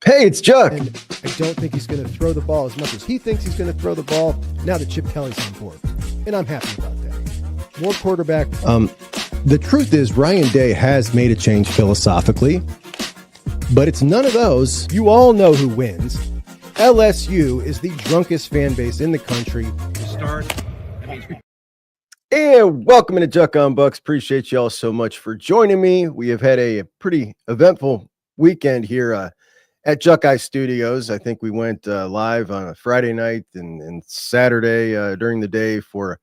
Hey, it's Chuck. And I don't think he's going to throw the ball as much as he thinks he's going to throw the ball now that Chip Kelly's on board. And I'm happy about that. More quarterback. The truth is, Ryan Day has made a change philosophically, but it's none of those. You all know who wins. LSU is the drunkest fan base in the country. And welcome into Chuck on Bucks. Appreciate you all so much for joining me. We have had a pretty eventful weekend here at Buckeyes Studios. I think we went live on a Friday night and Saturday during the day for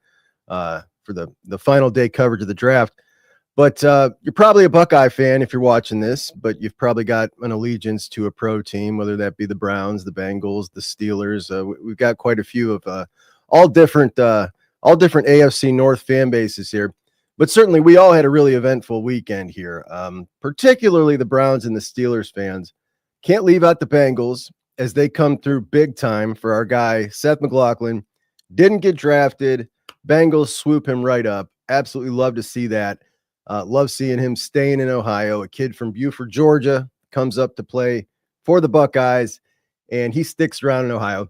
the final day coverage of the draft. But you're probably a Buckeye fan if you're watching this, but you've probably got an allegiance to a pro team, whether that be the Browns, the Bengals, the Steelers. We've got quite a few of all different AFC North fan bases here. But certainly we all had a really eventful weekend here, particularly the Browns and the Steelers fans. Can't leave out the Bengals as they come through big time for our guy, Seth McLaughlin. Didn't get drafted. Bengals swoop him right up. Absolutely love to see that. Love seeing him staying in Ohio. A kid from Buford, Georgia, comes up to play for the Buckeyes, and he sticks around in Ohio.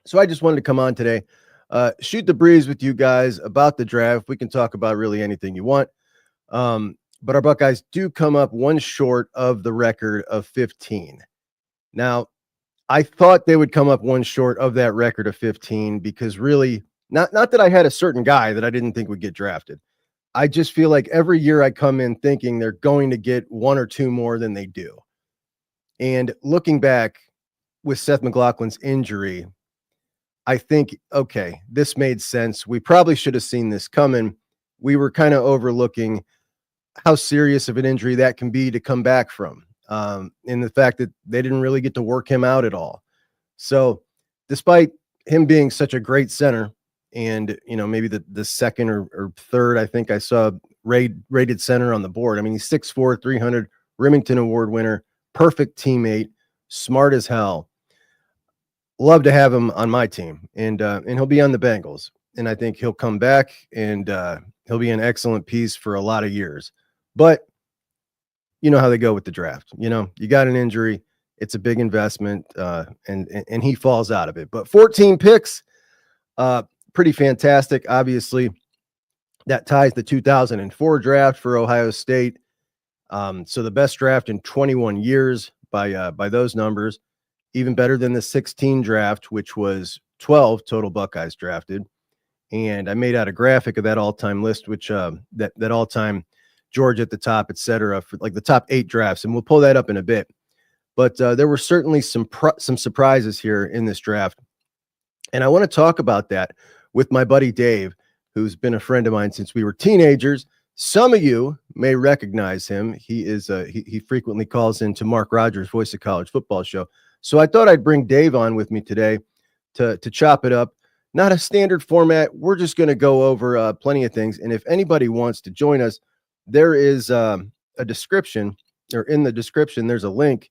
So I just wanted to come on today, shoot the breeze with you guys about the draft. We can talk about really anything you want. But our Buckeyes do come up one short of the record of 15. Now, I thought they would come up one short of that record of 15 because really, not that I had a certain guy that I didn't think would get drafted. I just feel like every year I come in thinking they're going to get one or two more than they do. And looking back with Seth McLaughlin's injury, I think, okay, this made sense. We probably should have seen this coming. We were kind of overlooking how serious of an injury that can be to come back from, and the fact that they didn't really get to work him out at all. So despite him being such a great center, and maybe the second or third, I think I saw rated center on the board. I mean, he's 6'4", 300, Remington Award winner, perfect teammate, smart as hell. Love to have him on my team, and he'll be on the Bengals, and I think he'll come back and he'll be an excellent piece for a lot of years. But you know how they go with the draft. You got an injury, it's a big investment, and he falls out of it. But 14 picks. Pretty fantastic. Obviously, that ties the 2004 draft for Ohio State. So the best draft in 21 years by those numbers. Even better than the 16 draft, which was 12 total Buckeyes drafted. And I made out a graphic of that all-time list, which that all-time Georgia at the top, et cetera, for like the top 8 drafts. And we'll pull that up in a bit. But there were certainly some surprises here in this draft. And I want to talk about that with my buddy Dave, who's been a friend of mine since we were teenagers. Some of you may recognize him. He is he frequently calls into Mark Rogers' Voice of College Football show. So I thought I'd bring Dave on with me today to chop it up. Not a standard format. We're just going to go over plenty of things. And if anybody wants to join us, there is a description, or in the description, there's a link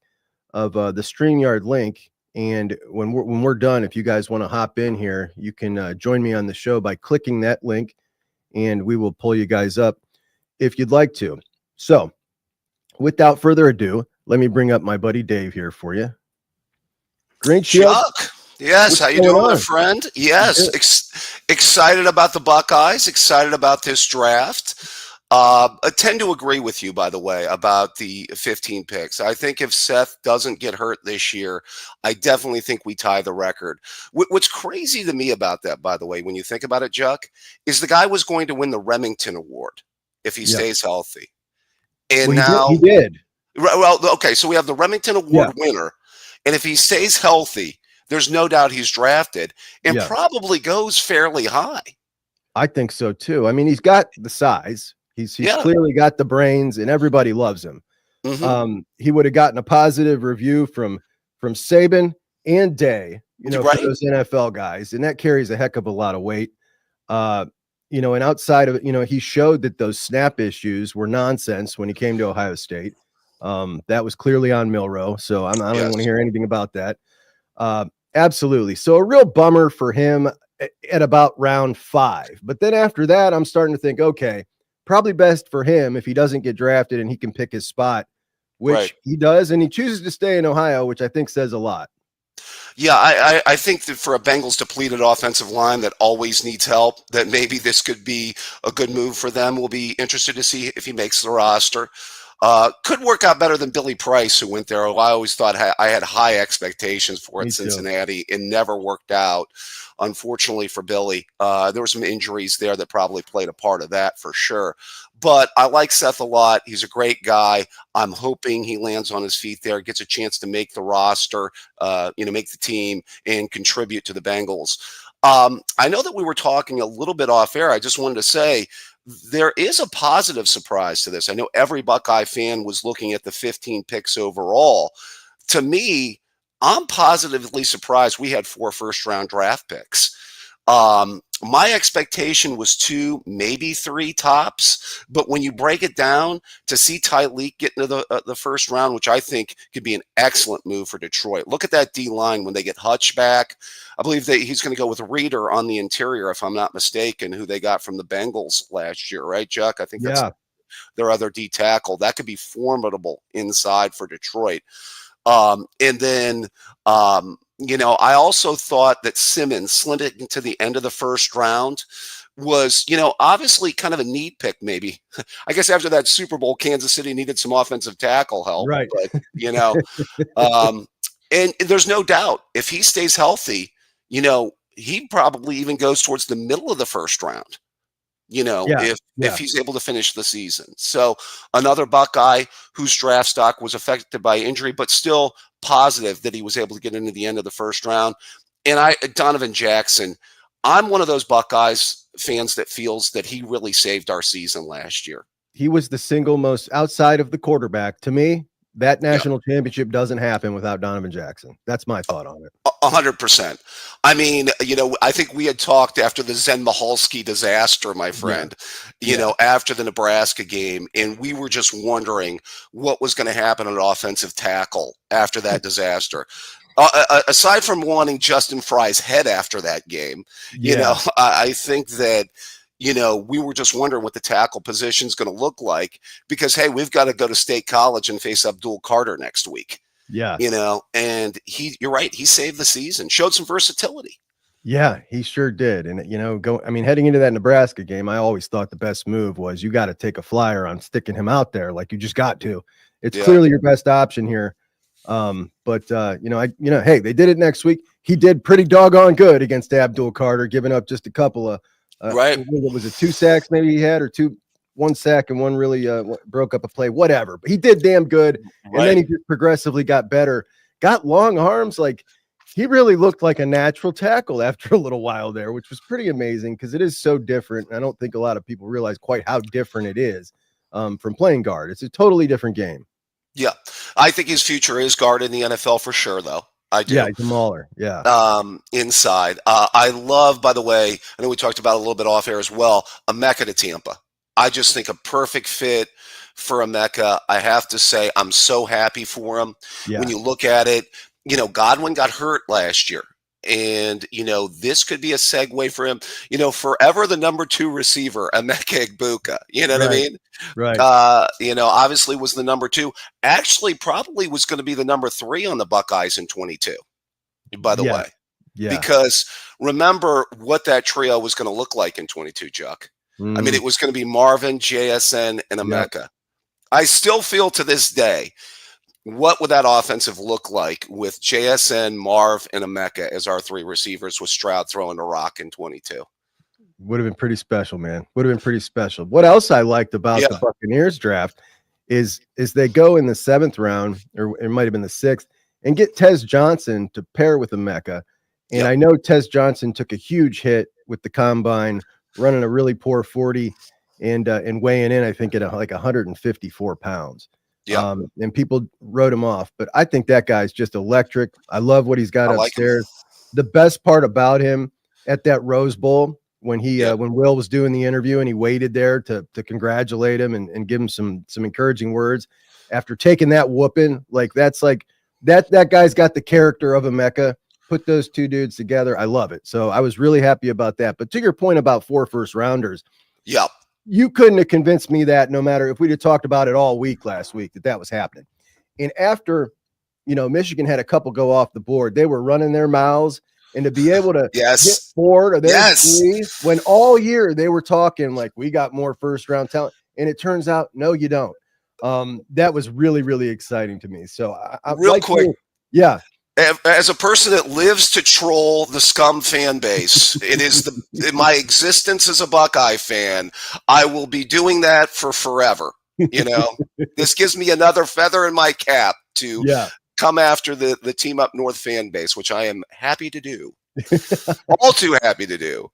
of the StreamYard link. And when we're done, if you guys want to hop in here, you can join me on the show by clicking that link, and we will pull you guys up if you'd like to. So without further ado, let me bring up my buddy Dave here for you. Great show. Chuck. Yes. What's how you doing, going on? my friend? Yes. Excited about the Buckeyes, excited about this draft. I tend to agree with you, by the way, about the 15 picks. I think if Seth doesn't get hurt this year, I definitely think we tie the record. What's crazy to me about that, by the way, when you think about it, Chuck, is the guy was going to win the Remington Award if he stays healthy. And now he did. Well, okay, so we have the Remington Award winner, and if he stays healthy, there's no doubt he's drafted and probably goes fairly high. I think so too. I mean, he's got the size. He's clearly got the brains, and everybody loves him. Mm-hmm. He would have gotten a positive review from Saban and Day, for those NFL guys, and that carries a heck of a lot of weight. And outside of it, he showed that those snap issues were nonsense when he came to Ohio State. That was clearly on Milroe, so I don't want to hear anything about that. Absolutely. So a real bummer for him at about round 5. But then after that, I'm starting to think, okay, probably best for him if he doesn't get drafted and he can pick his spot which he does, and he chooses to stay in Ohio, which I think says a lot. Yeah, I think that for a Bengals depleted offensive line that always needs help, that maybe this could be a good move for them. We'll be interested to see if he makes the roster. Could work out better than Billy Price, who went there. I always thought I had high expectations for at Cincinnati. It never worked out, unfortunately, for Billy. There were some injuries there that probably played a part of that for sure. But I like Seth a lot. He's a great guy. I'm hoping he lands on his feet there, gets a chance to make the roster, make the team and contribute to the Bengals. I know that we were talking a little bit off air. I just wanted to say there is a positive surprise to this. I know every Buckeye fan was looking at the 15 picks overall. To me, I'm positively surprised we had 4 first-round draft picks. My expectation was 2, maybe 3 tops, but when you break it down, to see Tyleek get into the first round, which I think could be an excellent move for Detroit. Look at that D line when they get Hutch back. I believe that he's going to go with Reader on the interior, if I'm not mistaken, who they got from the Bengals last year, right, Chuck? I think that's their other D tackle. That could be formidable inside for Detroit. And then I also thought that Simmons slipping to the end of the first round was, obviously kind of a neat pick, maybe. I guess after that Super Bowl, Kansas City needed some offensive tackle help. Right. But, and there's no doubt if he stays healthy, he probably even goes towards the middle of the first round. If he's able to finish the season. So another Buckeye whose draft stock was affected by injury, but still positive that he was able to get into the end of the first round. And Donovan Jackson, I'm one of those Buckeyes fans that feels that he really saved our season last year. He was the single most, outside of the quarterback, to me, that national championship doesn't happen without Donovan Jackson. That's my thought on it. 100%. I mean, I think we had talked after the Zen Mahalski disaster, my friend, after the Nebraska game, and we were just wondering what was going to happen at offensive tackle after that disaster. Aside from wanting Justin Fry's head after that game, I think that we were just wondering what the tackle position is going to look like because, hey, we've got to go to State College and face Abdul Carter next week. Yeah. And you're right. He saved the season, showed some versatility. Yeah, he sure did. And, heading into that Nebraska game, I always thought the best move was you got to take a flyer on sticking him out there. Like you just got to. It's clearly your best option here. Hey, they did it next week. He did pretty doggone good against Abdul Carter, giving up just a couple of, what was it, 2 sacks maybe he had, or 1 sack and 1 really broke up a play, whatever. But he did damn good. And then he just progressively got better, got long arms. Like he really looked like a natural tackle after a little while there, which was pretty amazing because it is so different. I don't think a lot of people realize quite how different it is from playing guard. It's a totally different game. Yeah. I think his future is guard in the NFL for sure, though. I do. Yeah, he's a mauler. Yeah. Inside. I love, by the way, I know we talked about it a little bit off air as well, Emeka to Tampa. I just think a perfect fit for Emeka. I have to say, I'm so happy for him. Yeah. When you look at it, Godwin got hurt last year. And, this could be a segue for him, forever the number 2 receiver, Emeka Egbuka, what I mean? Right. Obviously was the number 2, actually probably was going to be the number 3 on the Buckeyes in 22, by the way. Yeah. Because remember what that trio was going to look like in 22, Chuck. I mean, it was going to be Marvin, JSN, and Emeka. Yep. I still feel to this day, what would that offensive look like with JSN, Marv, and Emeka as our 3 receivers with Stroud throwing a rock in 22? Would have been pretty special, man. Would have been pretty special. What else I liked about the Buccaneers draft is they go in the 7th round, or it might have been the 6th, and get Tez Johnson to pair with Emeka. And I know Tez Johnson took a huge hit with the combine, running a really poor 40 and weighing in, I think, at like 154 pounds. Yeah. And people wrote him off, but I think that guy's just electric. I love what he's got upstairs. The best part about him at that Rose Bowl, when when Will was doing the interview and he waited there to congratulate him and give him some encouraging words after taking that whooping, like that's like that guy's got the character of Emeka. Put those 2 dudes together. I love it. So I was really happy about that. But to your point about 4 first rounders, you couldn't have convinced me that, no matter if we'd have talked about it all week last week, that was happening. And after, Michigan had a couple go off the board, they were running their mouths. And to be able to get 4 or there's 3, when all year they were talking like we got more first round talent, and it turns out no, you don't. That was really, really exciting to me. So I real like quick, yeah. As a person that lives to troll the scum fan base, it is in my existence as a Buckeye fan. I will be doing that for forever. This gives me another feather in my cap to come after the Team Up North fan base, which I am happy to do. All too happy to do.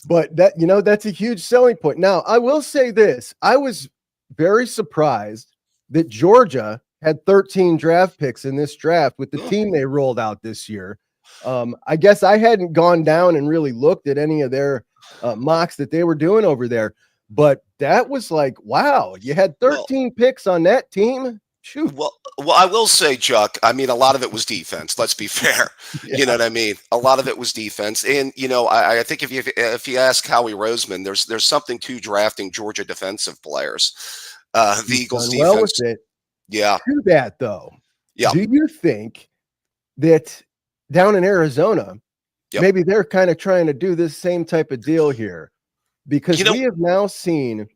But that's a huge selling point. Now, I will say this. I was very surprised that Georgia had 13 draft picks in this draft with the team they rolled out this year. I guess I hadn't gone down and really looked at any of their mocks that they were doing over there, but that was like, wow, you had 13 picks on that team. Shoot. Well, I will say, Chuck, I mean, a lot of it was defense. Let's be fair. You know what I mean? A lot of it was defense. And, I think if you ask Howie Roseman, there's something to drafting Georgia defensive players. The Eagles defense. Well with it. Yeah. To that, though. Yeah. Do you think that down in Arizona, maybe they're kind of trying to do this same type of deal here? Because we have now seen,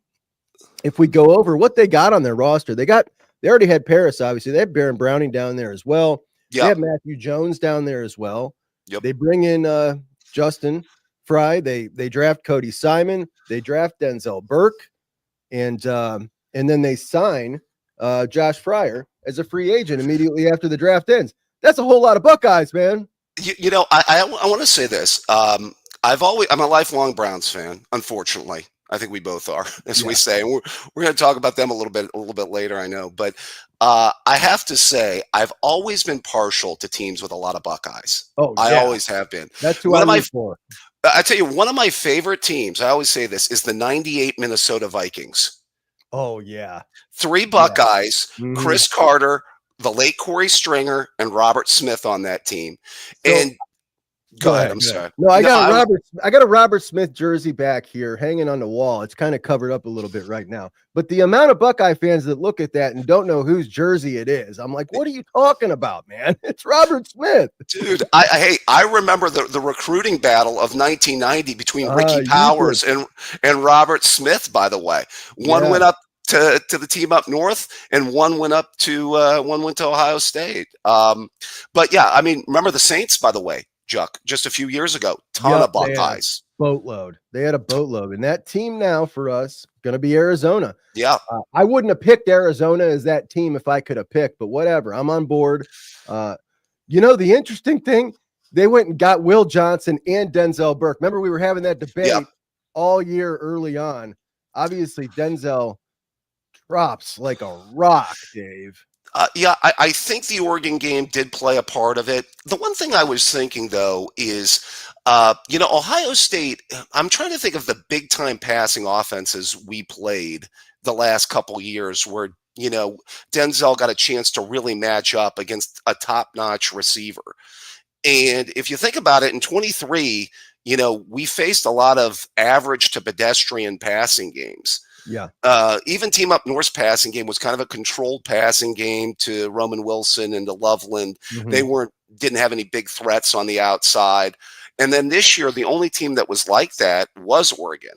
if we go over what they got on their roster, they already had Paris, obviously. They had Baron Browning down there as well. They have Matthew Jones down there as well. They bring in Justin Fry. They draft Cody Simon. They draft Denzel Burke. And then they sign Josh Fryer as a free agent immediately after the draft ends. That's a whole lot of Buckeyes, man. I want to say this. I'm a lifelong Browns fan, unfortunately. I think we both are, as we say. We're going to talk about them a little bit later, I know. But I have to say, I've always been partial to teams with a lot of Buckeyes. Oh, yeah. I always have been. That's who I'm for. I tell you, one of my favorite teams, I always say this, is the 98 Minnesota Vikings. Oh, yeah. 3 Buckeyes, Chris Carter, the late Corey Stringer, and Robert Smith on that team. And Go ahead. I'm sorry. No, I got a Robert Smith jersey back here hanging on the wall. It's kind of covered up a little bit right now. But the amount of Buckeye fans that look at that and don't know whose jersey it is, I'm like, what are you talking about, man? It's Robert Smith. Dude, I remember the recruiting battle of 1990 between Ricky Powers and Robert Smith, by the way. One went up to the Team Up North, and one went to Ohio State. But yeah, I mean, remember the Saints, by the way. Just a few years ago, ton of Buckeyes. Boatload. They had a boatload. And that team now for us, going to be Arizona. Yeah. I wouldn't have picked Arizona as that team if I could have picked, but whatever. I'm on board. The interesting thing, they went and got Will Johnson and Denzel Burke. Remember, we were having that debate all year early on. Obviously, Denzel drops like a rock, Dave. I think the Oregon game did play a part of it. The one thing I was thinking, though, is, Ohio State, I'm trying to think of the big-time passing offenses we played the last couple years where, Denzel got a chance to really match up against a top-notch receiver. And if you think about it, in 23, we faced a lot of average to pedestrian passing games. Yeah. Even Team Up North's passing game was kind of a controlled passing game to Roman Wilson and to Loveland. They didn't have any big threats on the outside. And then this year, the only team that was like that was Oregon.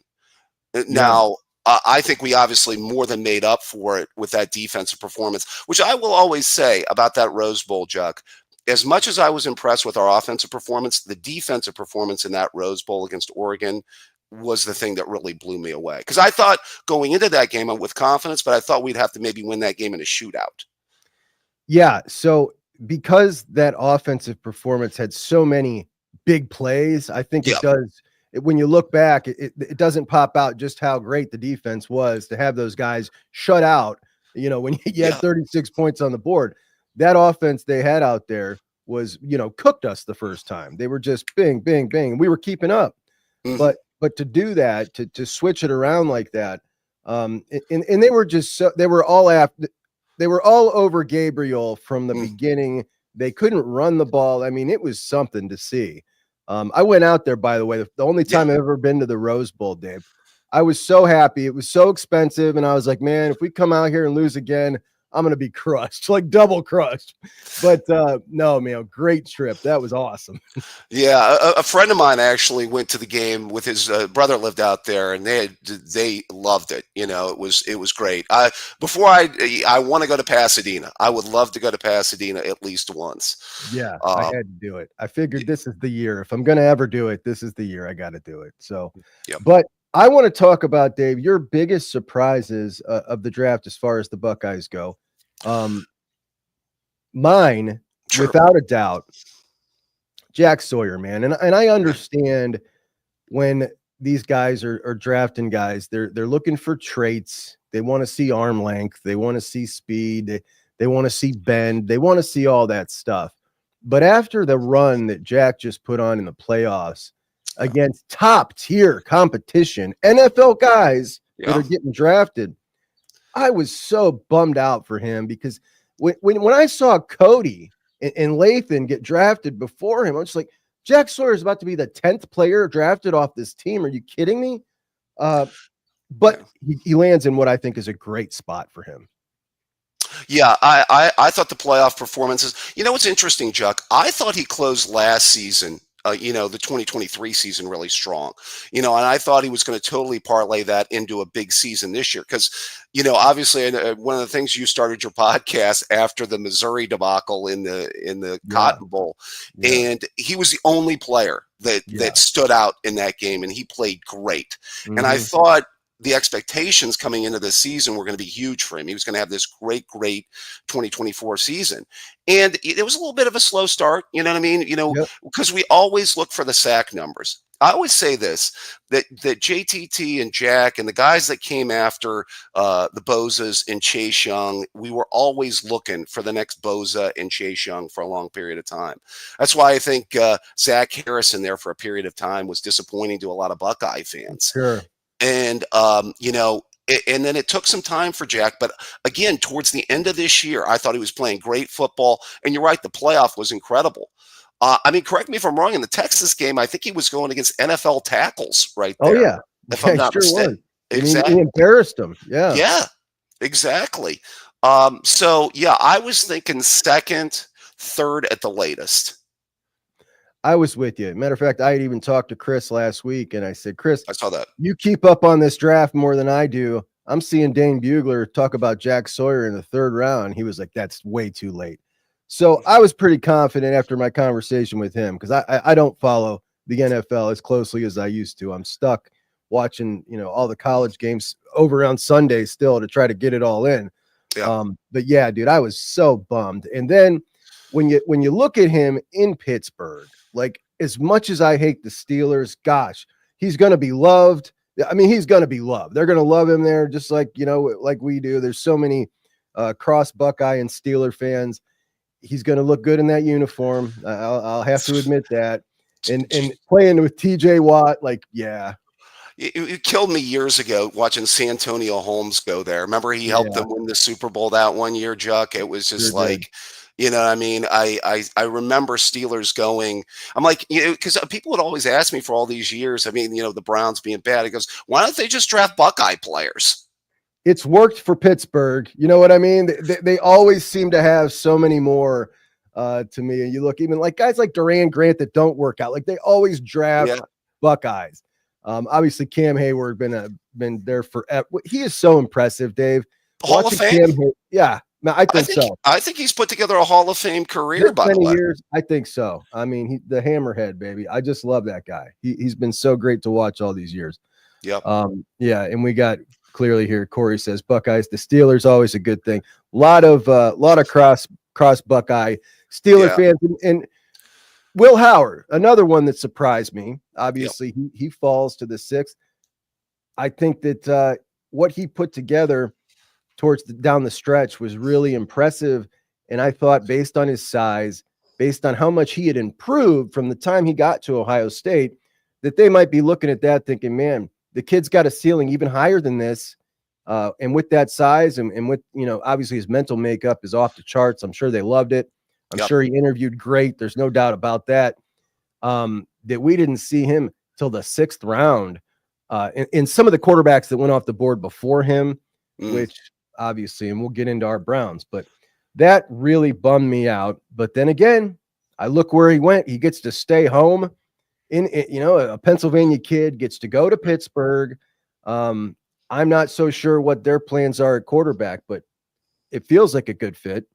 Now, I think we obviously more than made up for it with that defensive performance, which I will always say about that Rose Bowl, Chuck. As much as I was impressed with our offensive performance, the defensive performance in that Rose Bowl against Oregon was the thing that really blew me away. Because I thought going into that game, I'm with confidence, but I thought we'd have to maybe win that game in a shootout. Yeah. So because that offensive performance had so many big plays, I think it does. When you look back, it doesn't pop out just how great the defense was to have those guys shut out. When you had 36 points on the board, that offense they had out there was, cooked us the first time. They were just bing, bing, bing. We were keeping up. But to do that, to switch it around like that, and they were just they were all over Gabriel from the beginning. They couldn't run the ball. I mean, it was something to see. I went out there, by the way, the only time I've ever been to the Rose Bowl, Dave. I was so happy. It was so expensive, and I was like, man, if we come out here and lose again, I'm going to be crushed, like double crushed. But no, man, great trip. That was awesome. Yeah, a friend of mine actually went to the game with his brother lived out there, and they loved it. It was great. I want to go to Pasadena. I would love to go to Pasadena at least once. Yeah, I had to do it. I figured this is the year. If I'm going to ever do it, this is the year I got to do it. So, Yep. But I want to talk about, Dave, your biggest surprises of the draft as far as the Buckeyes go. Mine, Sure. without a doubt, Jack Sawyer, man. And I understand when these guys are drafting guys, they're looking for traits. They want to see arm length. They want to see speed. They want to see bend. They want to see all that stuff. But after the run that Jack just put on in the playoffs against top tier competition, NFL guys that are getting drafted, I was so bummed out for him because when I saw Cody and Lathan get drafted before him, I was just like, Jack Sawyer is about to be the 10th player drafted off this team. Are you kidding me? But he lands in what I think is a great spot for him. Yeah, I thought the playoff performances. What's interesting, Chuck? I thought he closed last season, the 2023 season, really strong. And I thought he was going to totally parlay that into a big season this year because, obviously, one of the things you started your podcast after the Missouri debacle in the Cotton Bowl, and he was the only player that stood out in that game, and he played great. Mm-hmm. And I thought the expectations coming into this season were going to be huge for him. He was going to have this great 2024 season. And it was a little bit of a slow start, you know what I mean? Because we always look for the sack numbers. I always say this, that JTT and Jack and the guys that came after the Bozas and Chase Young, we were always looking for the next Boza and Chase Young for a long period of time. That's why I think Zach Harrison there for a period of time was disappointing to a lot of Buckeye fans. Sure. And, and then it took some time for Jack. But again, towards the end of this year, I thought he was playing great football. And you're right, the playoff was incredible. Correct me if I'm wrong. In the Texas game, I think he was going against NFL tackles right there. Oh, yeah. If I'm not mistaken. Exactly. He embarrassed him. Yeah. Yeah, exactly. So, I was thinking second, third at the latest. I was with you. Matter of fact, I had even talked to Chris last week, and I said, Chris, I saw that. You keep up on this draft more than I do. I'm seeing Dane Bugler talk about Jack Sawyer in the third round. He was like, that's way too late. So I was pretty confident after my conversation with him because I don't follow the NFL as closely as I used to. I'm stuck watching, all the college games over on Sunday still to try to get it all in. Yeah. But yeah, dude, I was so bummed. And then when you look at him in Pittsburgh, like, as much as I hate the Steelers, gosh, he's going to be loved. I mean, he's going to be loved. They're going to love him there, just like, like we do. There's so many cross Buckeye and Steeler fans. He's going to look good in that uniform. I'll have to admit that. And playing with TJ Watt, like, yeah. It killed me years ago watching Santonio Holmes go there. Remember, he helped them win the Super Bowl that one year, Chuck? It was just you know what I mean? I remember Steelers going, I'm like, because people would always ask me for all these years, I mean, the Browns being bad. He goes, why don't they just draft Buckeye players? It's worked for Pittsburgh. You know what I mean? They always seem to have so many more to me. And you look even like guys like Duran Grant that don't work out. Like they always draft Buckeyes. Obviously Cam Hayward been there forever. He is so impressive, Dave. Hall of Fame? I think so. I think he's put together a Hall of Fame career, by the way. Years, I think so. I mean, the hammerhead, baby. I just love that guy. He's been so great to watch all these years. Yep. And we got clearly here, Corey says Buckeyes, the Steelers, always a good thing. A lot of cross Buckeye Steeler fans. And Will Howard, another one that surprised me. Obviously, he falls to the 6th. I think that what he put together towards down the stretch was really impressive. And I thought based on his size, based on how much he had improved from the time he got to Ohio State, that they might be looking at that thinking, man, the kid's got a ceiling even higher than this. And with that size and with, obviously his mental makeup is off the charts. I'm sure they loved it. I'm sure he interviewed great. There's no doubt about that. That we didn't see him till the 6th round. And some of the quarterbacks that went off the board before him, which obviously, and we'll get into our Browns, but that really bummed me out. But then again, I look where he went. He gets to stay home a Pennsylvania kid gets to go to Pittsburgh. I'm not so sure what their plans are at quarterback, but it feels like a good fit.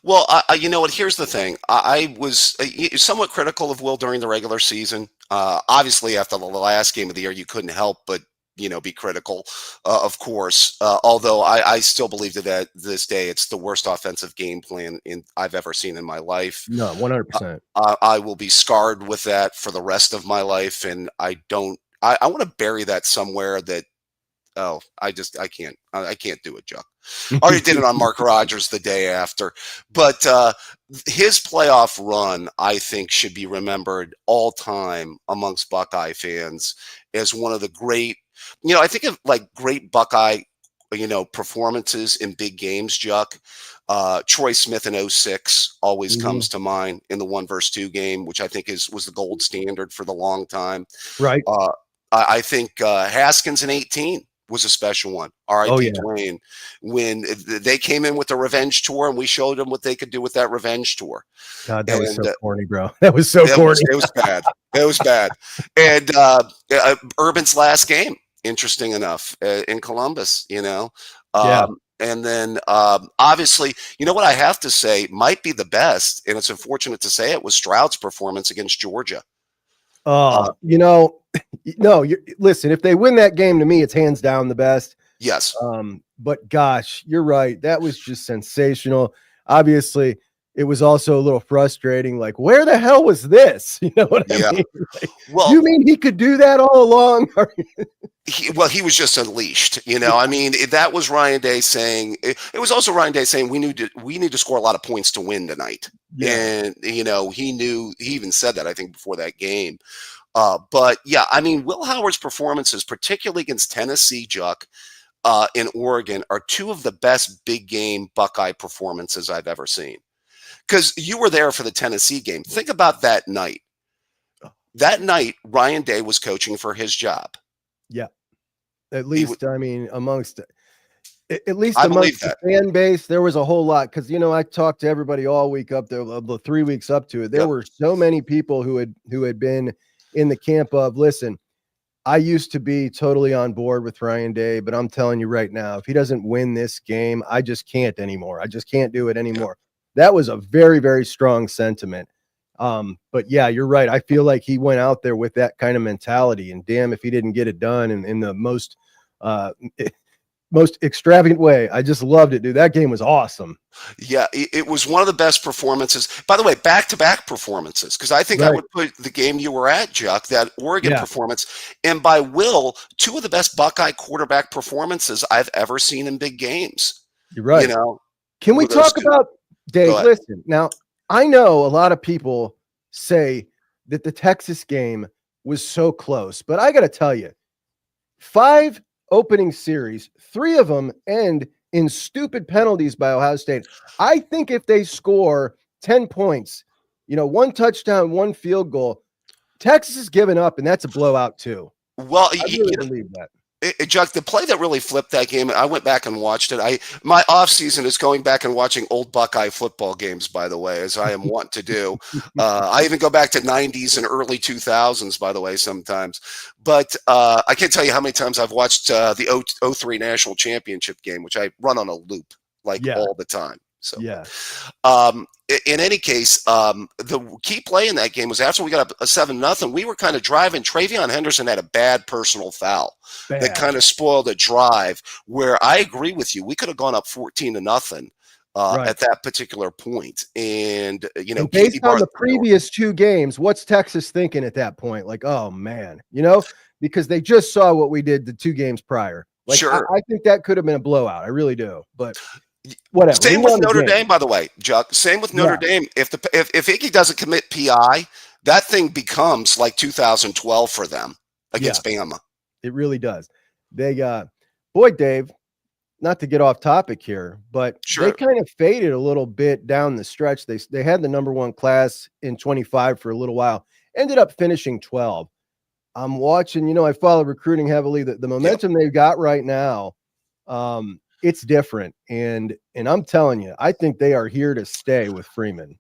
Well, you know what? Here's the thing. I was somewhat critical of Will during the regular season. Obviously, after the last game of the year, you couldn't help but be critical, of course. Although I still believe that at this day, it's the worst offensive game plan I've ever seen in my life. No, 100%. I will be scarred with that for the rest of my life, and I don't. I want to bury that somewhere. That I can't do it, Chuck. Already did it on Mark Rodgers the day after. But his playoff run, I think, should be remembered all time amongst Buckeye fans as one of the great, I think of like great Buckeye, performances in big games, Chuck. Troy Smith in 06 always comes to mind in the 1-2 game, which I think was the gold standard for the long time. Right. I think Haskins in 18 was a special one. R.I.P. Dwayne, when they came in with the revenge tour and we showed them what they could do with that revenge tour. God, that was so corny, bro. That was so corny. It was bad. It was bad. And Urban's last game, interesting enough, in Columbus, And then obviously, what I have to say might be the best, and it's unfortunate to say it, was Stroud's performance against Georgia. Listen, if they win that game, to me, it's hands down the best. Yes. But gosh, you're right. That was just sensational. Obviously, it was also a little frustrating. Like, where the hell was this? You know what I mean? Like, well, you mean he could do that all along? He was just unleashed. I mean, that was Ryan Day saying. It was also Ryan Day saying we need to score a lot of points to win tonight. Yeah. And he knew. He even said that, I think, before that game. But yeah, I mean, Will Howard's performances, particularly against Tennessee, Chuck, in Oregon, are two of the best big game Buckeye performances I've ever seen. Because you were there for the Tennessee game. Think about that night. That night, Ryan Day was coaching for his job. Yeah. At least, amongst the fan base, there was a whole lot. Because, I talked to everybody all week up there, the 3 weeks up to it. There were so many people who had been in the camp of, listen, I used to be totally on board with Ryan Day, but I'm telling you right now, if he doesn't win this game, I just can't anymore. I just can't do it anymore. That was a very, very strong sentiment. But yeah, you're right. I feel like he went out there with that kind of mentality, and damn if he didn't get it done in the most extravagant way. I just loved it, dude. That game was awesome. Yeah, it was one of the best performances. By the way, back-to-back performances, because I think I would put the game you were at, Chuck, that Oregon performance, and by Will, two of the best Buckeye quarterback performances I've ever seen in big games. You're right. Can we talk about Dave? Listen, now I know a lot of people say that the Texas game was so close, but I got to tell you, 5 opening series, 3 of them end in stupid penalties by Ohio State. I think if they score 10 points, 1 touchdown, 1 field goal, Texas is giving up, and that's a blowout too. Well, I really believe that. Chuck, the play that really flipped that game, I went back and watched it. My off season is going back and watching old Buckeye football games, by the way, as I am wont to do. I even go back to 90s and early 2000s, by the way, sometimes. But I can't tell you how many times I've watched the 03 national championship game, which I run on a loop all the time. So in any case, the key play in that game was after we got up 7-0, we were kind of driving. Travion Henderson had a bad personal foul that kind of spoiled a drive where I agree with you. We could have gone up 14-0 at that particular point. And, based on the previous 2 games, what's Texas thinking at that point? Like, oh man, because they just saw what we did the 2 games prior. Like, sure. I think that could have been a blowout. I really do. But whatever. Same with Notre Dame, by the way, Chuck. Same with Notre Dame. If Ickey doesn't commit PI, that thing becomes like 2012 for them against Bama. It really does. They Dave, not to get off topic here, but they kind of faded a little bit down the stretch. They had the number 1 class in 25 for a little while, ended up finishing 12. I'm watching, I follow recruiting heavily. The momentum they've got right now. it's different. And I'm telling you, I think they are here to stay with Freeman.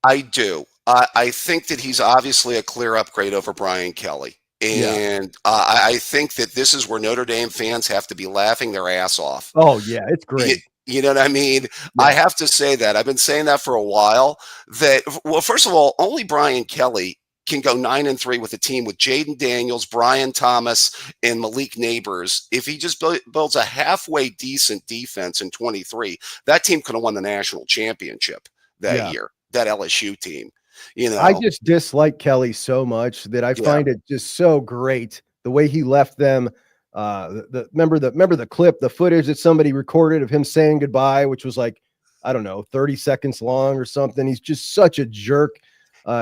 I do. I think that he's obviously a clear upgrade over Brian Kelly. Yeah. And I think that this is where Notre Dame fans have to be laughing their ass off. Oh, yeah, it's great. You know what I mean? Yeah. I have to say that. I've been saying that for a while. That, well, first of all, only Brian Kelly can go 9-3 with a team with Jaden Daniels, Brian Thomas, and Malik Neighbors. If he just builds a halfway decent defense in 23, that team could have won the national championship that year, that LSU team. You know, I just dislike Kelly so much that I find it just so great the way he left them. Remember the clip, the footage that somebody recorded of him saying goodbye, which was like, I don't know, 30 seconds long or something. He's just such a jerk.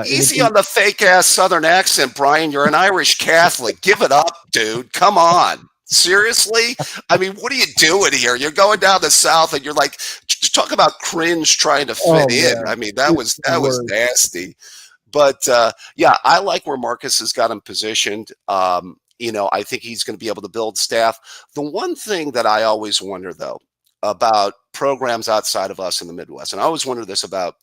Easy on the fake ass Southern accent, Brian. You're an Irish Catholic. Give it up, dude. Come on. Seriously? I mean, what are you doing here? You're going down the South and you're like, talk about cringe trying to fit in. I mean, that was nasty. But yeah, I like where Marcus has got him positioned. You know, I think he's going to be able to build staff. The one thing that I always wonder, though, about programs outside of us in the Midwest, and I always wonder this about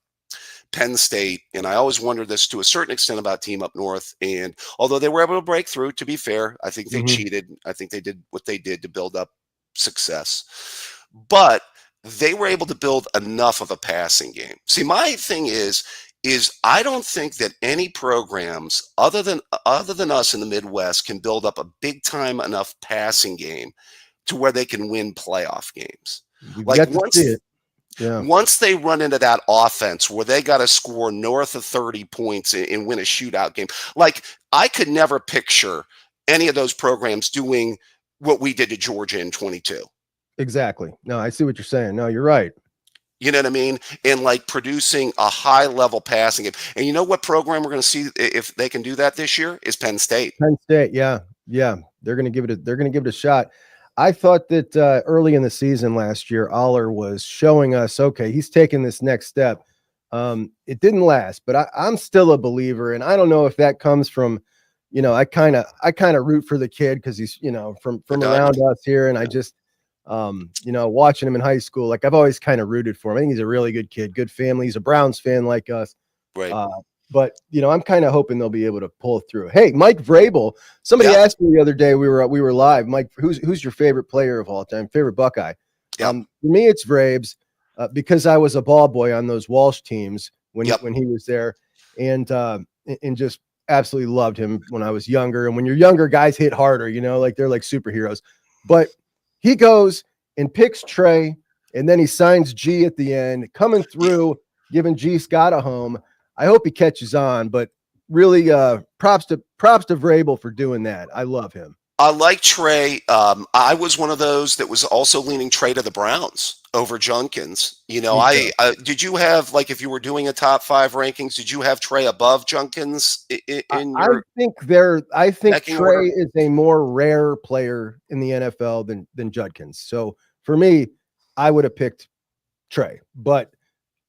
Penn State, and I always wondered this to a certain extent about Team Up North. And although they were able to break through, to be fair, I think they cheated. I think they did what they did to build up success. But they were able to build enough of a passing game. See, my thing is I don't think that any programs other than us in the Midwest can build up a big time enough passing game to where they can win playoff games. Like once they run into that offense where they got to score north of 30 points and win a shootout game, like I could never picture any of those programs doing what we did to Georgia in 22. Exactly. No, I see what you're saying. No, you're right. You know what I mean? And like producing a high level passing game. And you know what program we're going to see if they can do that this year is Penn State. Penn State. Yeah. They're going to give it a shot. I thought that early in the season last year, Aller was showing us, okay, he's taking this next step. It didn't last, but I'm still a believer. And I don't know if that comes from, you know, I kind of root for the kid because he's, you know, from around us here. And I just, you know, watching him in high school, like I've always kind of rooted for him. I think he's a really good kid, good family. He's a Browns fan like us. Right. But, you know, I'm kind of hoping they'll be able to pull through. Hey, Mike Vrabel, somebody asked me the other day, we were live. Mike, who's your favorite player of all time, favorite Buckeye? Yeah. For me, it's Vrabes because I was a ball boy on those Walsh teams when he was there and just absolutely loved him when I was younger. And when you're younger, guys hit harder, you know, like they're like superheroes. But he goes and picks Trey, and then he signs G at the end, coming through, giving G Scott a home. I hope he catches on, but really props to Vrabel for doing that. I love him. I like Trey. I was one of those that was also leaning Trey to the Browns over Junkins. You know, did you have, like, if you were doing a top 5 rankings, did you have Trey above Junkins in your? I think Trey order? Is a more rare player in the NFL than Judkins. So for me, I would have picked Trey, but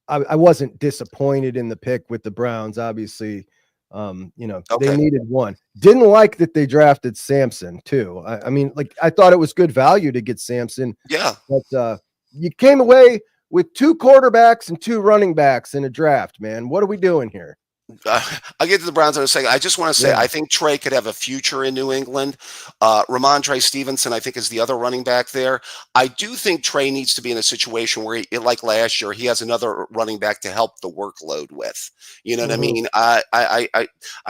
I wasn't disappointed in the pick with the Browns. Obviously, you know, they needed one. Didn't like that they drafted Sampson too. I mean, like I thought it was good value to get Sampson. Yeah, but you came away with 2 quarterbacks and 2 running backs in a draft, man. What are we doing here? I'll get to the Browns in a second. I just want to say I think Trey could have a future in New England. Ramondre Stevenson, I think, is the other running back there. I do think Trey needs to be in a situation where, like last year, he has another running back to help the workload with. You know what I mean? I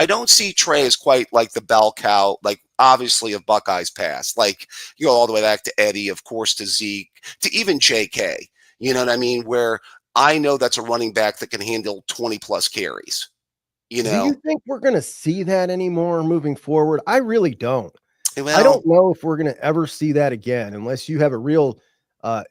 don't see Trey as quite like the bell cow, like obviously of Buckeyes past. Like you go all the way back to Eddie, of course, to Zeke, to even JK. You know what I mean? Where I know that's a running back that can handle 20 plus carries. You know, do you think we're going to see that anymore moving forward? I really don't. Well, I don't know if we're going to ever see that again, unless you have a real,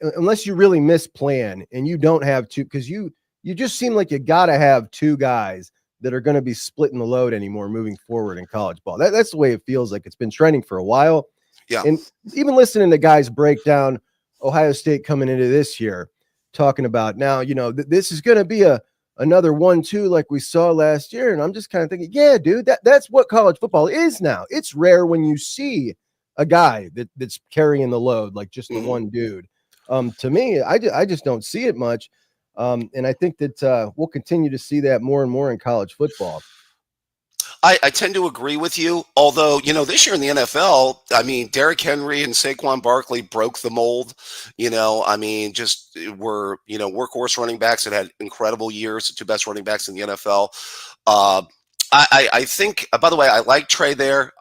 unless you really misplan and you don't have 2, because you just seem like you got to have 2 guys that are going to be splitting the load anymore moving forward in college ball. That's the way it feels like. It's been trending for a while. Yeah. And even listening to guys break down Ohio State coming into this year, talking about now, you know, this is going to be another 1-2 like we saw last year. And I'm just kind of thinking, yeah, dude, that's what college football is now. It's rare when you see a guy that's carrying the load, like just the one dude. To me, I just don't see it much. And I think that we'll continue to see that more and more in college football. I tend to agree with you. Although, this year in the NFL, I mean, Derrick Henry and Saquon Barkley broke the mold. I mean, just were, workhorse running backs that had incredible years, the two best running backs in the NFL. Uh, I think, by the way, I like Trey there.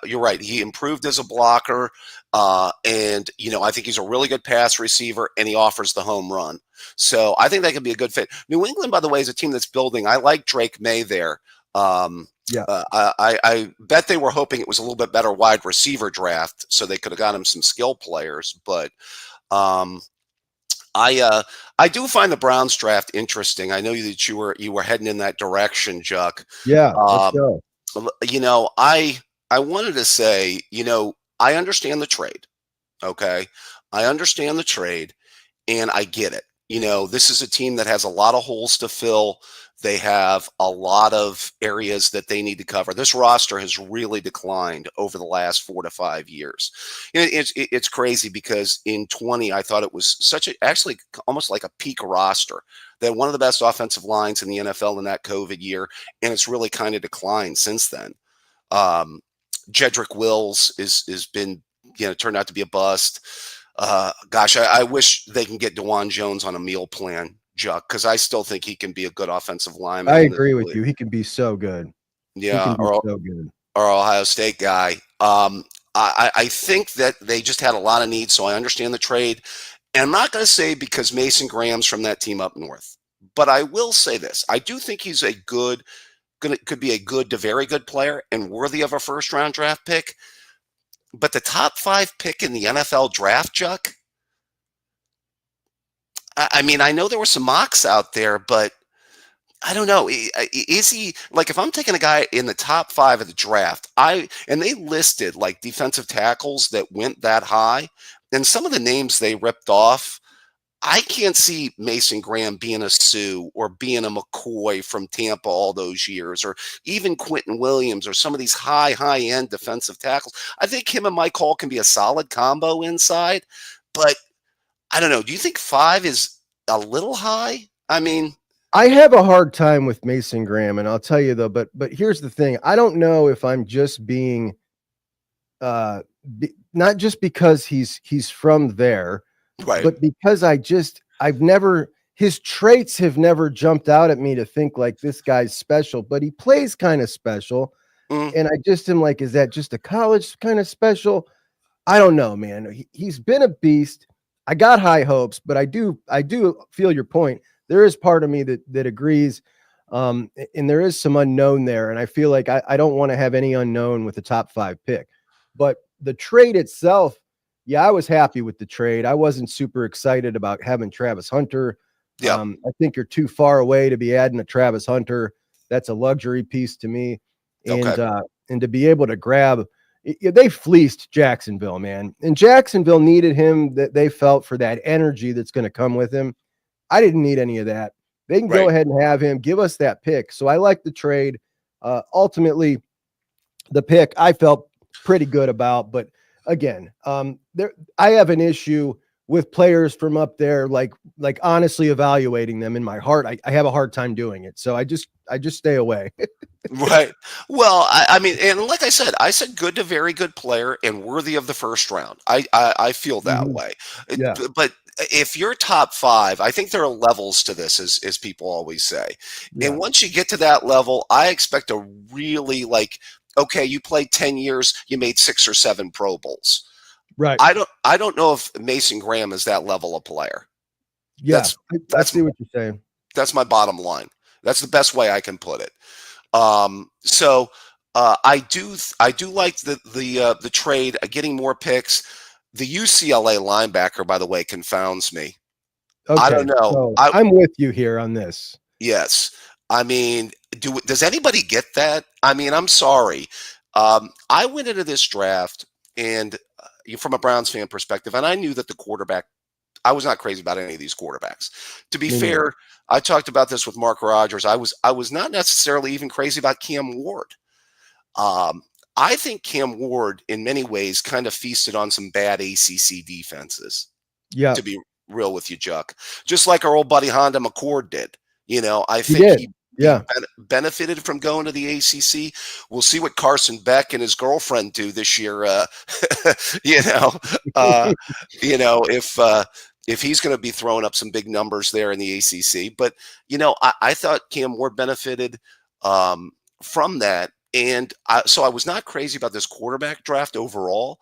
You're right. He improved as a blocker. And, I think he's a really good pass receiver, and he offers the home run. So I think that could be a good fit. New England, by the way, is a team that's building. I like Drake May there. Yeah. I bet they were hoping it was a little bit better wide receiver draft, so they could have got him some skill players. But I do find the Browns draft interesting. I know that you were heading in that direction, Chuck. Yeah. Let's Um, go. I wanted to say, I understand the trade. Okay, I understand the trade, and I get it. This is a team that has a lot of holes to fill. They have a lot of areas that they need to cover. This roster has really declined over the last 4 to 5 years. It's crazy because in 20, I thought it was actually almost like a peak roster. They had one of the best offensive lines in the NFL in that COVID year, and it's really kind of declined since then. Jedrick Wills has been, turned out to be a bust. Gosh, I wish they can get DeJuan Jones on a meal plan, Juck, because I still think he can be a good offensive lineman. I agree with you. He can be so good. Yeah, so good. Or Ohio State guy. I think that they just had a lot of needs, so I understand the trade. And I'm not going to say because Mason Graham's from that team up north, but I will say this: I do think he's could be a good to very good player and worthy of a first round draft pick. But the top 5 pick in the NFL draft, Chuck. I mean, I know there were some mocks out there, but I don't know. Is he like if I'm taking a guy in the top 5 of the draft, and they listed like defensive tackles that went that high, and some of the names they ripped off, I can't see Mason Graham being a Sue or being a McCoy from Tampa all those years, or even Quentin Williams or some of these high end defensive tackles. I think him and Mike Hall can be a solid combo inside, but I don't know. Do you think 5 is a little high? I mean, I have a hard time with Mason Graham, and I'll tell you though. But here's the thing: I don't know if I'm just being, not just because he's from there, right? But because his traits have never jumped out at me to think like this guy's special. But he plays kind of special, and I just am like, is that just a college kind of special? I don't know, man. He's been a beast. I got high hopes, but I do feel your point. There is part of me that agrees, and there is some unknown there, and I feel like I don't want to have any unknown with the top 5 pick. But the trade itself, yeah, I was happy with the trade. I wasn't super excited about having Travis Hunter. Yeah, I think you're too far away to be adding a Travis Hunter. That's a luxury piece to me, and to be able to grab. They fleeced Jacksonville, man. And Jacksonville needed him, that they felt, for that energy that's going to come with him. I didn't need any of that. They can go ahead and have him, give us that pick. So I like the trade. Ultimately, the pick I felt pretty good about. But again, I have an issue with players from up there, like honestly evaluating them in my heart. I have a hard time doing it. So I just stay away. Right. Well, I mean, and like I said good to very good player and worthy of the first round. I feel that way. Yeah. But if you're top 5, I think there are levels to this, as people always say. Yeah. And once you get to that level, I expect a really okay, you played 10 years, you made 6 or 7 Pro Bowls. Right. I don't know if Mason Graham is that level of player. Yeah. I see what you're saying. That's my bottom line. That's the best way I can put it. So I do like the trade, getting more picks. The UCLA linebacker, by the way, confounds me. Okay, I don't know. So I'm with you here on this. Yes. I mean, does anybody get that? I mean, I'm sorry. I went into this draft, and from a Browns fan perspective, and I knew that the quarterback, I was not crazy about any of these quarterbacks. To be fair, I talked about this with Mark Rogers. I was not necessarily even crazy about Cam Ward. I think Cam Ward, in many ways, kind of feasted on some bad ACC defenses. Yeah, to be real with you, Chuck. Just like our old buddy Honda McCord did. I he think did. he Yeah. benefited from going to the ACC. We'll see what Carson Beck and his girlfriend do this year. You know, uh, if he's going to be throwing up some big numbers there in the ACC. But I thought Cam Ward benefited from that, and so I was not crazy about this quarterback draft overall.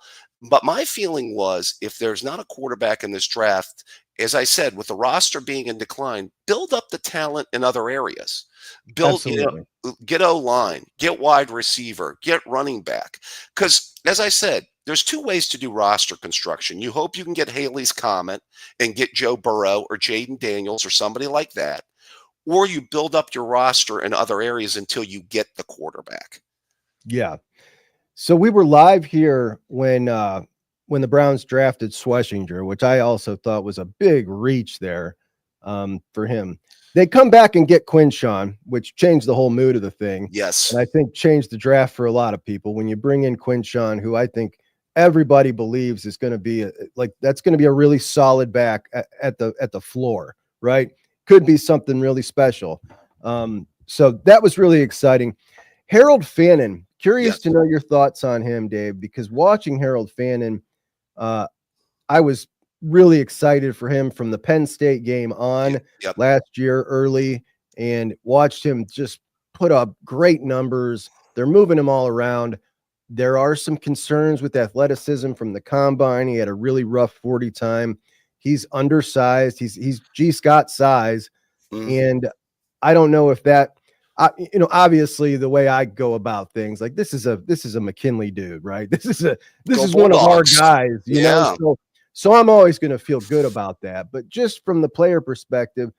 But my feeling was, if there's not a quarterback in this draft, as I said, with the roster being in decline, build up the talent in other areas. Build, Absolutely. get O line, get wide receiver, get running back. Because as I said, there's two ways to do roster construction. You hope you can get Haley's Comet and get Joe Burrow or Jaden Daniels or somebody like that, or you build up your roster in other areas until you get the quarterback. Yeah. So we were live here when the Browns drafted Schlesinger, which I also thought was a big reach there for him. They come back and get Quinshawn, which changed the whole mood of the thing. Yes. And I think changed the draft for a lot of people. When you bring in Quinshawn, who I think everybody believes is going to be that's going to be a really solid back at the floor, right? Could be something really special. So that was really exciting. Harold Fannin, curious to know your thoughts on him, Dave, because watching Harold Fannin, I was really excited for him from the Penn State game on last year early, and watched him just put up great numbers. They're moving him all around. There are some concerns with athleticism from the combine. He had a really rough 40 time. He's undersized. He's G. Scott size. And I don't know if that, obviously the way I go about things, like this is a McKinley dude, right? This is one of our guys, you know? So I'm always going to feel good about that. But just from the player perspective,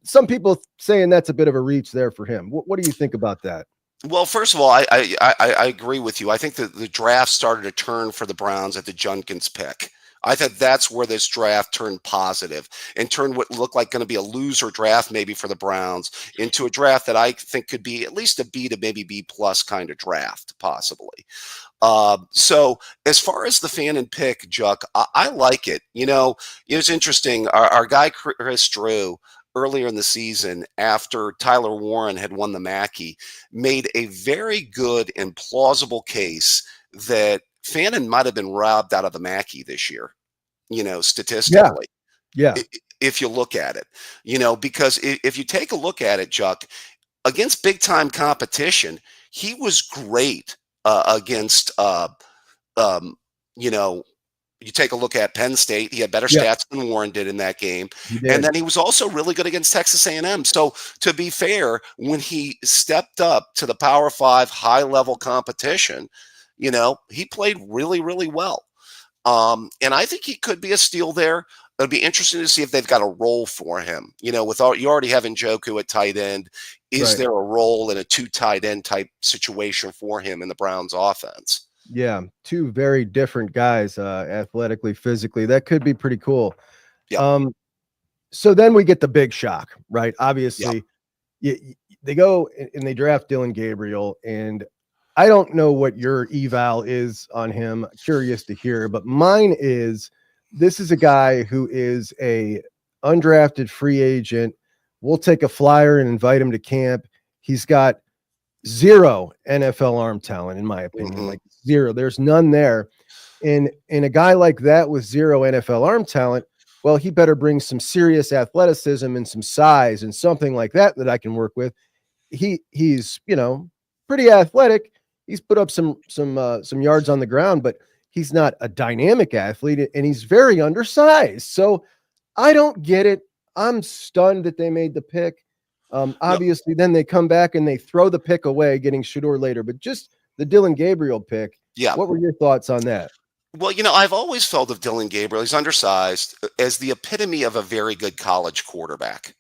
some people saying that's a bit of a reach there for him. What do you think about that? Well, first of all, I agree with you. I think that the draft started to turn for the Browns at the Junkins pick. I thought that's where this draft turned positive and turned what looked like going to be a loser draft maybe for the Browns into a draft that I think could be at least a B to maybe B plus kind of draft, possibly. So as far as the Fannin pick, Juck, I like it. It's interesting. Our guy Chris Drew earlier in the season, after Tyler Warren had won the Mackey, made a very good and plausible case that Fannin might have been robbed out of the Mackey this year, statistically. Yeah. If you look at it, because if you take a look at it, Chuck, against big time competition, he was great against, you take a look at Penn State. He had better stats than Warren did in that game. And then he was also really good against Texas A&M. So to be fair, when he stepped up to the Power 5 high-level competition, he played really, really well. And I think he could be a steal there. It'll be interesting to see if they've got a role for him. You already have Njoku at tight end. Is there a role in a 2 tight end type situation for him in the Browns offense? Yeah, two very different guys, athletically, physically. That could be pretty cool. Yeah. So then we get the big shock, right? Obviously, they go and they draft Dillon Gabriel, and I don't know what your eval is on him. Curious to hear, but mine is this is a guy who is a undrafted free agent. We'll take a flyer and invite him to camp. He's got zero NFL arm talent, in my opinion, like zero. There's none there. And a guy like that with zero NFL arm talent, well, he better bring some serious athleticism and some size and something like that I can work with. He's pretty athletic. He's put up some yards on the ground, but he's not a dynamic athlete, and he's very undersized. So I don't get it. I'm stunned that they made the pick. Obviously, then they come back and they throw the pick away, getting Shedeur later. But just the Dillon Gabriel pick. Yeah. What were your thoughts on that? Well, I've always felt of Dillon Gabriel, he's undersized, as the epitome of a very good college quarterback.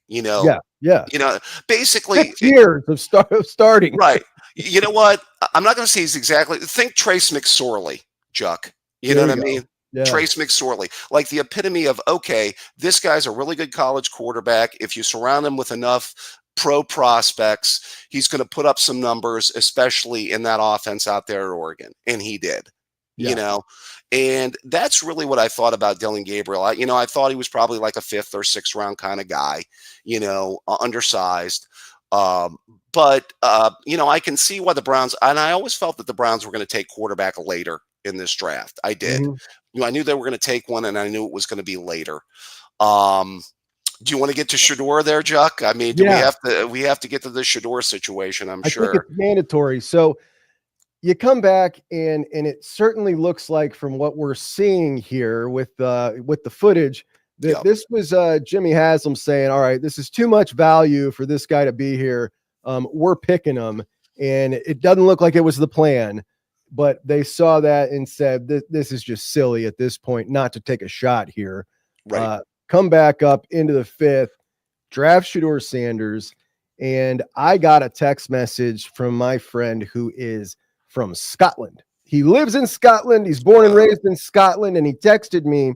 Basically 6 years of starting. Right. You know what? I'm not going to say he's exactly. Think Trace McSorley, Chuck. You know what I mean? Yeah. Trace McSorley, like the epitome of, okay, this guy's a really good college quarterback. If you surround him with enough pro prospects, he's going to put up some numbers, especially in that offense out there at Oregon. And he did. you know, and that's really what I thought about Dylan Gabriel. I thought he was probably like a 5th or 6th round kind of guy, undersized. But I can see why the Browns, and I always felt that the Browns were going to take quarterback later in this draft. I did. I knew they were going to take one, and I knew it was going to be later. Do you want to get to Shedeur there, Chuck? I mean, we have to get to the Shedeur situation, I think it's mandatory. So you come back and it certainly looks like, from what we're seeing here with the footage, that this was Jimmy Haslam saying, all right, this is too much value for this guy to be here. We're picking him. And it doesn't look like it was the plan, but they saw that and said, this is just silly at this point not to take a shot here. Right. Come back up into the 5th, draft Shedeur Sanders. And I got a text message from my friend who is from Scotland. He lives in Scotland. He's born and raised in Scotland. And he texted me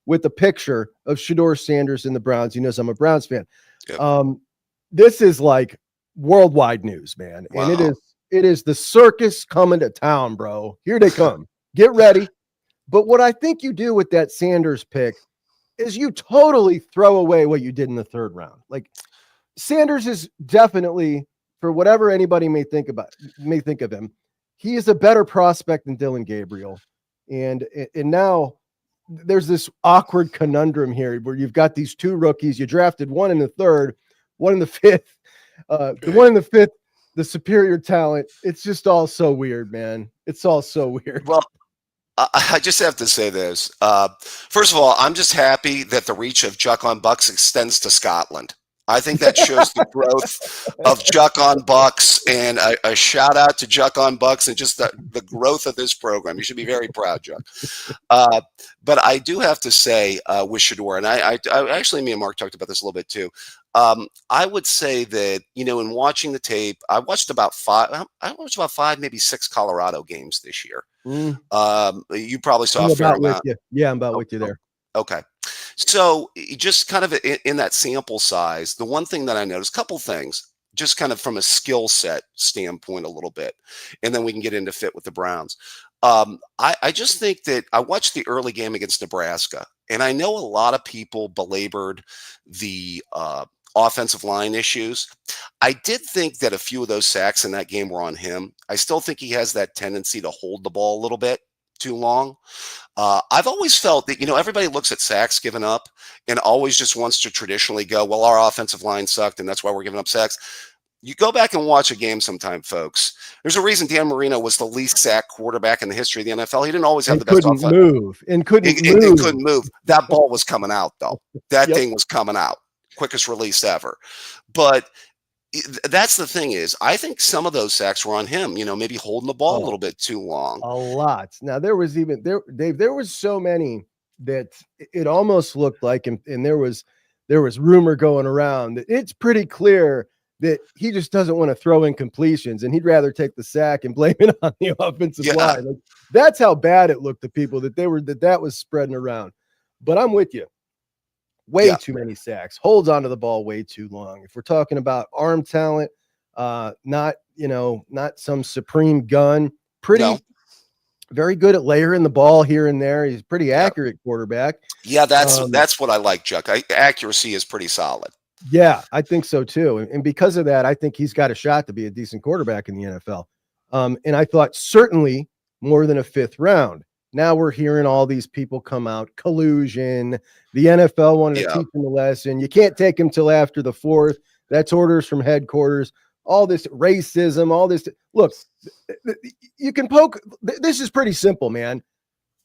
with a picture of Shedeur Sanders and the Browns. He knows I'm a Browns fan. Yep. This is like worldwide news, man. Wow. And it is the circus coming to town, bro. Here they come. Get ready. But what I think you do with that Sanders pick is you totally throw away what you did in the 3rd round. Like, Sanders is definitely, for whatever anybody may think of him, he is a better prospect than Dylan Gabriel. And now there's this awkward conundrum here where you've got these 2 rookies. You drafted one in the 3rd, one in the 5th. The one in the 5th, the superior talent. It's just all so weird, man. It's all so weird. Well, I just have to say this. First of all, I'm just happy that the reach of Juck on Bucks extends to Scotland. I think that shows the growth of Juck on Bucks, and a shout out to Juck on Bucks and just the growth of this program. You should be very proud, Juck. But I do have to say with Shedeur, and I actually, me and Mark talked about this a little bit too. I would say that, in watching the tape, I watched about 5, maybe 6 Colorado games this year. You probably saw a fair amount. Yeah, I'm about with you there. Okay. So just kind of in that sample size, the one thing that I noticed, a couple things, just kind of from a skill set standpoint a little bit, and then we can get into fit with the Browns. I just think that I watched the early game against Nebraska, and I know a lot of people belabored the offensive line issues. I did think that a few of those sacks in that game were on him. I still think he has that tendency to hold the ball a little bit too long. I've always felt that, everybody looks at sacks given up and always just wants to traditionally go, well, our offensive line sucked and that's why we're giving up sacks. You go back and watch a game sometime, folks. There's a reason Dan Marino was the least sacked quarterback in the history of the NFL. He didn't always have the best offense. Couldn't move. That ball was coming out, though. That thing was coming out. Quickest release ever. But that's the thing is, I think some of those sacks were on him, maybe holding the ball a little bit too long. A lot. Now, there was Dave, there was so many that it almost looked like, and there was rumor going around that it's pretty clear that he just doesn't want to throw in completions and he'd rather take the sack and blame it on the offensive line. Like, that's how bad it looked to people that was spreading around. But I'm with you. Way too many sacks, holds onto the ball way too long. If we're talking about arm talent, not some supreme gun, very good at layering the ball here and there. He's a pretty accurate quarterback. Yeah, that's what I like, Chuck. Accuracy is pretty solid. Yeah, I think so too. And because of that, I think he's got a shot to be a decent quarterback in the NFL. And I thought certainly more than a 5th round. Now we're hearing all these people come out, collusion. The NFL wanted to teach him a lesson. You can't take him till after the 4th. That's orders from headquarters. All this racism, all this. Look, you can poke. This is pretty simple, man.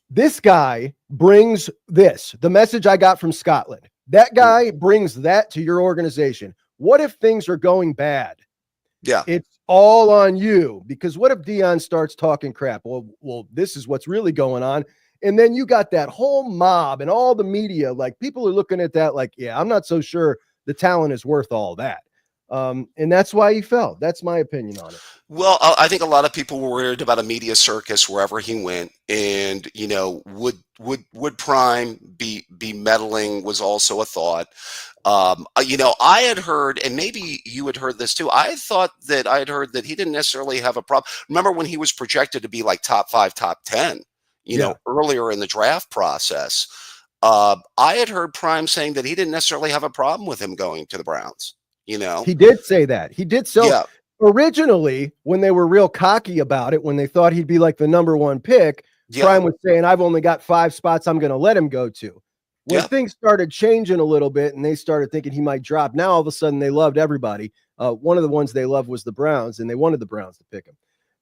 This guy brings the message I got from Scotland. That guy brings that to your organization. What if things are going bad? Yeah. It's all on you, because what if Dion starts talking crap? Well, this is what's really going on. And then you got that whole mob and all the media, like people are looking at that like, yeah, I'm not so sure the talent is worth all that. And that's why he fell. That's my opinion on it. Well, I think a lot of people were worried about a media circus wherever he went, and would Prime be meddling was also a thought. I had heard, and maybe you had heard this too. I thought that I had heard that he didn't necessarily have a problem. Remember when he was projected to be like top 5, top 10? Yeah. earlier in the draft process. I had heard Prime saying that he didn't necessarily have a problem with him going to the Browns. He did say that. He did. So Yeah, originally, when they were real cocky about it, when they thought he'd be like the number one pick, yeah, Prime was saying, I've only got 5 spots I'm going to let him go to. When yeah, things started changing a little bit and they started thinking he might drop, now all of a sudden they loved everybody. One of the ones they loved was the Browns, and they wanted the Browns to pick him.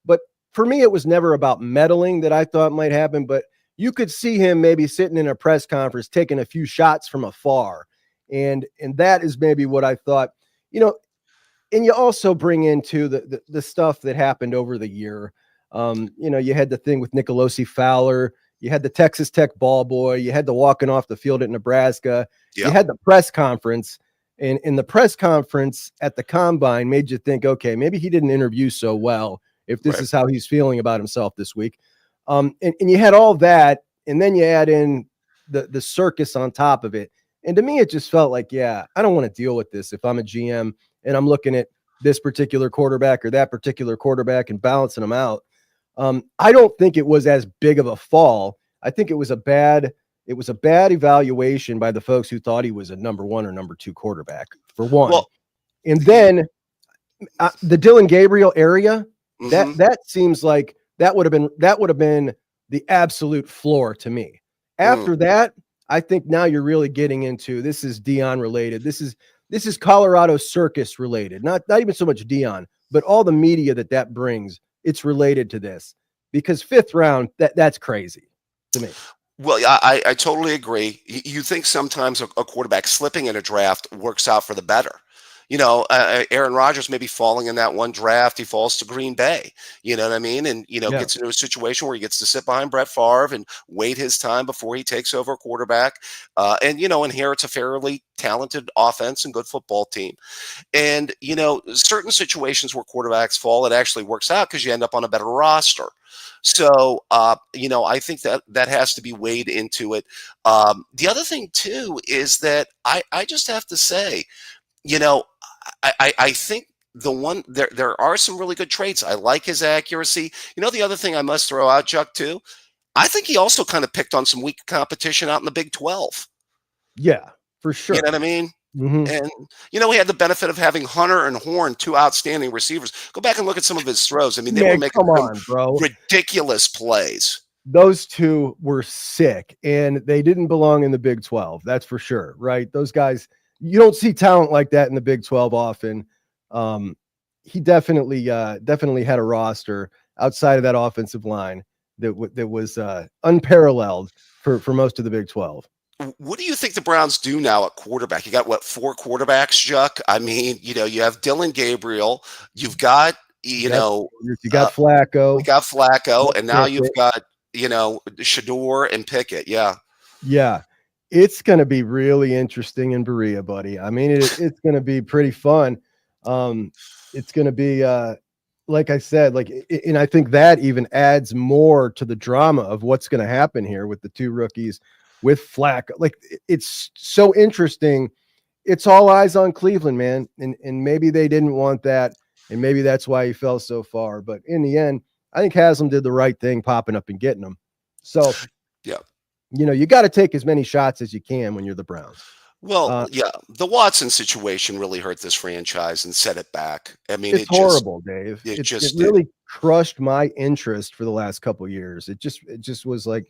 But for me, it was never about meddling that I thought might happen, but you could see him maybe sitting in a press conference taking a few shots from afar. And that is maybe what I thought, you know, and you also bring into the stuff that happened over the year. You had the thing with Nicolosi Fowler, you had the Texas Tech ball boy, you had the walking off the field at Nebraska, you yeah. had the press conference, and in the press conference at the combine made you think, okay, maybe he didn't interview so well if this Right. is how he's feeling about himself this week. And you had all that, and then you add in the circus on top of it. And to me, it just felt like, yeah, I don't want to deal with this if I'm a GM and I'm looking at this particular quarterback or that particular quarterback and balancing them out. I don't think it was as big of a fall. I think it was a bad evaluation by the folks who thought he was a number 1 or number 2 quarterback, for one. Well, And then the Dylan Gabriel area, mhm. that seems like that would have been the absolute floor to me. Mm. After that, I think now you're really getting into, this is Dion related. This is Colorado circus related. Not even so much Dion, but all the media that brings. It's related to this, because 5th round, that's crazy to me. Well, yeah, I totally agree. You think sometimes a quarterback slipping in a draft works out for the better. Aaron Rodgers maybe falling in that one draft, he falls to Green Bay. You know what I mean? And, Yeah. gets into a situation where he gets to sit behind Brett Favre and wait his time before he takes over a quarterback, and, inherits a fairly talented offense and good football team. And, certain situations where quarterbacks fall, it actually works out because you end up on a better roster. So, I think that has to be weighed into it. The other thing, too, is that I just have to say, you know, I think there are some really good traits. I like his accuracy. The other thing I must throw out, Chuck, too, I think he also kind of picked on some weak competition out in the Big 12. Yeah, for You sure. know what I mean? Mm-hmm. And, we had the benefit of having Hunter and Horn, 2 outstanding receivers. Go back and look at some of his throws. I mean, they were Man, making come some on, bro. ridiculous plays. Those 2 were sick, and they didn't belong in the Big 12. That's for sure, right? Those guys, you don't see talent like that in the Big 12 often. He definitely had a roster outside of that offensive line that was unparalleled for most of the Big 12. What do you think the Browns do now at quarterback? You got 4 quarterbacks, Chuck? I mean, you have Dylan Gabriel, you've got, You got Flacco. we got Flacco, and now you've Pickett. got, Shador and Pickett. Yeah. Yeah. It's going to be really interesting in Berea, buddy. I mean, it's going to be pretty fun. It's going to be, like I said, and I think that even adds more to the drama of what's going to happen here with the 2 rookies, with Flacco. Like, it's so interesting. It's all eyes on Cleveland, man. And maybe they didn't want that. And maybe that's why he fell so far. But in the end, I think Haslam did the right thing popping up and getting them. So, Yeah. you got to take as many shots as you can when you're the Browns. Well, yeah, the Watson situation really hurt this franchise and set it back. I mean, It's horrible, Dave. it It just really crushed my interest for the last couple of years. It just was like,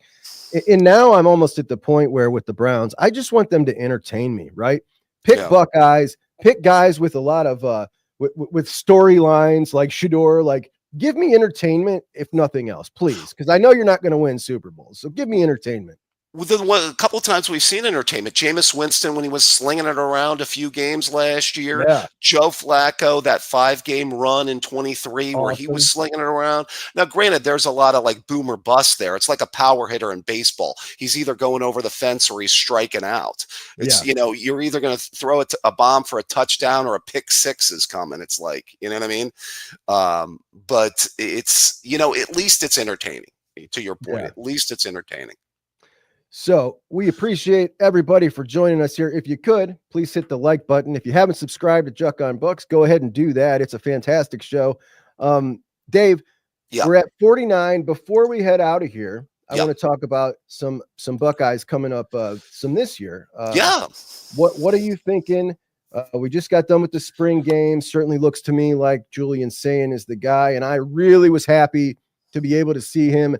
and now I'm almost at the point where with the Browns, I just want them to entertain me, right? Pick Yeah. Buckeyes, pick guys with a lot of with storylines like Shador, like give me entertainment if nothing else, please, because I know you're not going to win Super Bowls, so give me entertainment. A couple of times we've seen entertainment. Jameis Winston, when he was slinging it around a few games last year. Yeah, Joe Flacco, that 5-game run in 23 where he awesome. was slinging it around. Now, granted, there's a lot of like boom or bust there. It's like a power hitter in baseball. He's either going over the fence or he's striking out. It's, you're either going to throw it a bomb for a touchdown or a pick 6 is coming. It's like, you know what I mean? But it's, at least it's entertaining. To your point, Yeah. at least it's entertaining. So we appreciate everybody for joining us here. If you could, please hit the like button. If you haven't subscribed to Juck on Books, go ahead and do that. It's a fantastic show. Dave, Yeah. we're at 49. Before we head out of here, I want to talk about some Buckeyes coming up, some this year. Yeah. What are you thinking? We just got done with the spring game. Certainly looks to me like Julian Sayin is the guy, and I really was happy to be able to see him.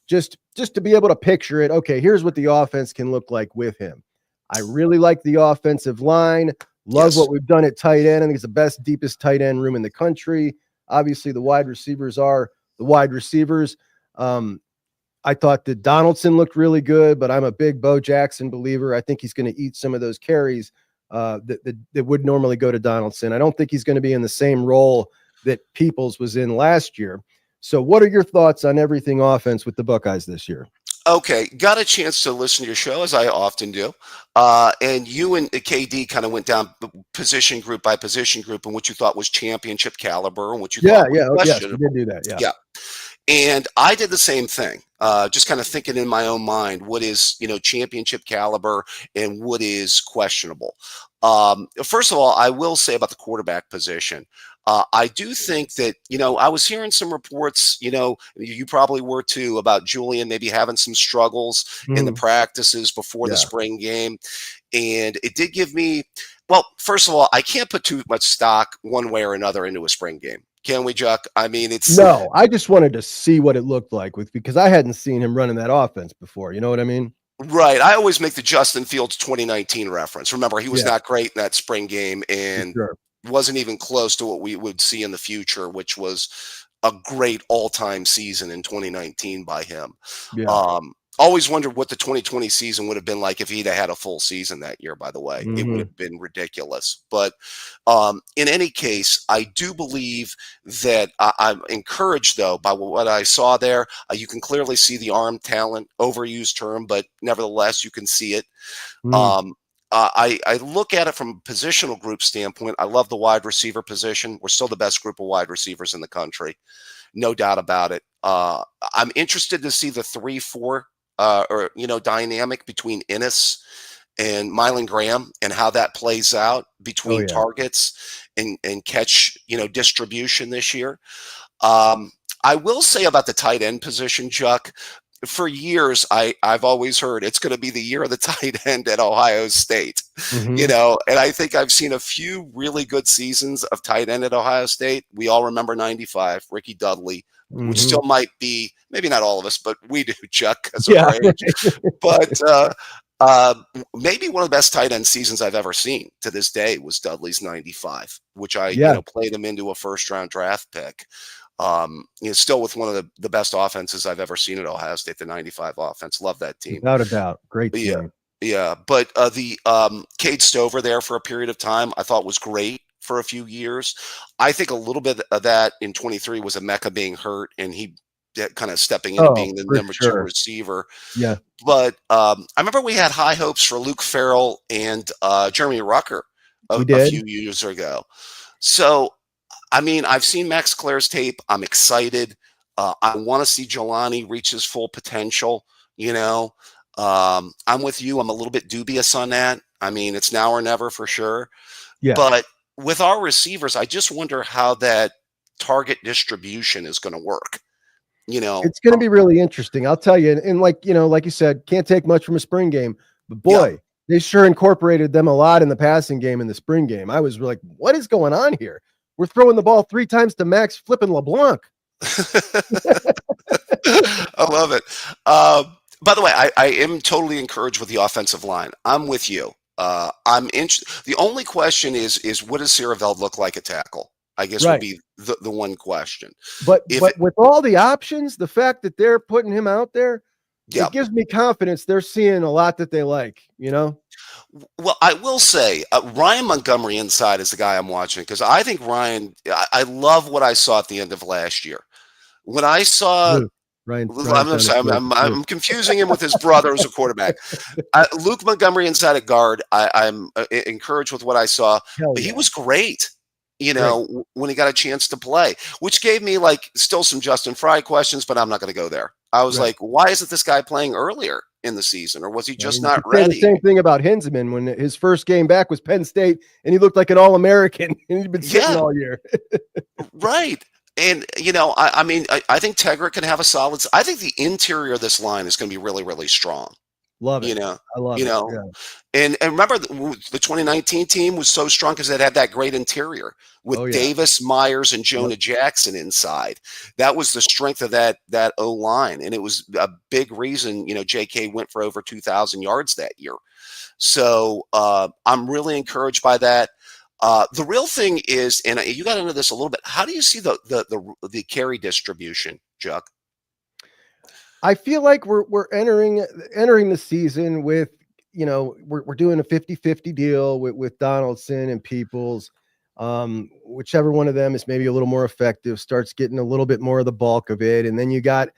Just to be able to picture it. Okay, here's what the offense can look like with him. I really like the offensive line. Love what we've done at tight end. I think it's the best, deepest tight end room in the country. Obviously, the wide receivers are the wide receivers. I thought that Donaldson looked really good, but I'm a big Bo Jackson believer. I think he's going to eat some of those carries that would normally go to Donaldson. I don't think he's going to be in the same role that Peoples was in last year. So what are your thoughts on everything offense with the Buckeyes this year? Okay, got a chance to listen to your show, as I often do. And you and KD kind of went down position group by position group and what you thought was championship caliber and what you thought was questionable. Yes, we did do that, Yeah. And I did the same thing, just kind of thinking in my own mind, what is, championship caliber and what is questionable. First of all, I will say about the quarterback position, I do think that, I was hearing some reports, you probably were too, about Julian maybe having some struggles in the practices before the spring game. And it did give me, well, first of all, I can't put too much stock one way or another into a spring game. Can we, Chuck? I mean, no, I just wanted to see what it looked like because I hadn't seen him running that offense before. You know what I mean? Right. I always make the Justin Fields 2019 reference. Remember, he was not great in that spring game and wasn't even close to what we would see in the future, which was a great all-time season in 2019 by him. Always wondered what the 2020 season would have been like if he'd have had a full season that year, by the way. It would have been ridiculous. But in any case, I do believe that I'm encouraged, though, by what I saw there. You can clearly see the arm talent, overused term, but nevertheless, you can see it. I look at it from a positional group standpoint. I love the wide receiver position. We're still the best group of wide receivers in the country. No doubt about it. I'm interested to see the 3-4 dynamic between Ennis and Mylan Graham and how that plays out between targets and catch, distribution this year. I will say about the tight end position, Chuck, for years, I've always heard it's going to be the year of the tight end at Ohio State, and I think I've seen a few really good seasons of tight end at Ohio State. We all remember 95, Ricky Dudley, which still might be, maybe not all of us, but we do, Chuck, because of our age. But maybe one of the best tight end seasons I've ever seen to this day was Dudley's 95, which I played him into a first-round draft pick. Still with one of the best offenses I've ever seen at Ohio State, the 95 offense. Love that team. Without a doubt. Great team. Yeah. But the Cade Stover there for a period of time, I thought was great for a few years. I think a little bit of that in 23 was Emeka being hurt and he kind of stepping into being the number 2 receiver. Yeah. But I remember we had high hopes for Luke Farrell and Jeremy Rucker a few years ago. So, I mean, I've seen Max Clare's tape. I'm excited. I want to see Jelani reach his full potential. I'm with you. I'm a little bit dubious on that. I mean, it's now or never for sure. Yeah. But with our receivers, I just wonder how that target distribution is going to work. It's going to be really interesting. I'll tell you. And like you said, can't take much from a spring game, but boy, they sure incorporated them a lot in the passing game in the spring game. I was like, what is going on here? We're throwing the ball 3 times to Max flipping LeBlanc. I love it. By the way, I am totally encouraged with the offensive line. I'm with you. The only question is what does Sierraveld look like at tackle? I guess would be the one question. But with all the options, the fact that they're putting him out there, it gives me confidence they're seeing a lot that they like, Well, I will say Ryan Montgomery inside is the guy I'm watching because I think I love what I saw at the end of last year. When I saw I'm confusing him with his brother who's a quarterback. Luke Montgomery inside at guard, I'm encouraged with what I saw. He was great. When he got a chance to play, which gave me still some Justin Fry questions, but I'm not going to go there. I was like, why isn't this guy playing earlier in the season, or was he just not ready? The same thing about Hinzman when his first game back was Penn State, and he looked like an All-American, and he'd been sitting all year. Right. And I mean, I think Tegra can have a solid. I think the interior of this line is going to be really, really strong. Love You it. know, I love you it. know, Yeah. and remember the 2019 team was so strong because it had that great interior with Oh, yeah. Davis, Myers, and Yep. Jonah Jackson inside. That was the strength of that O line, and it was a big reason J.K. went for over 2,000 yards that year. So I'm really encouraged by that. The real thing is, and you got into this a little bit. How do you see the carry distribution, Chuck? I feel like we're entering the season with, we're doing a 50-50 deal with Donaldson and Peoples. Whichever one of them is maybe a little more effective starts getting a little bit more of the bulk of it. And then you got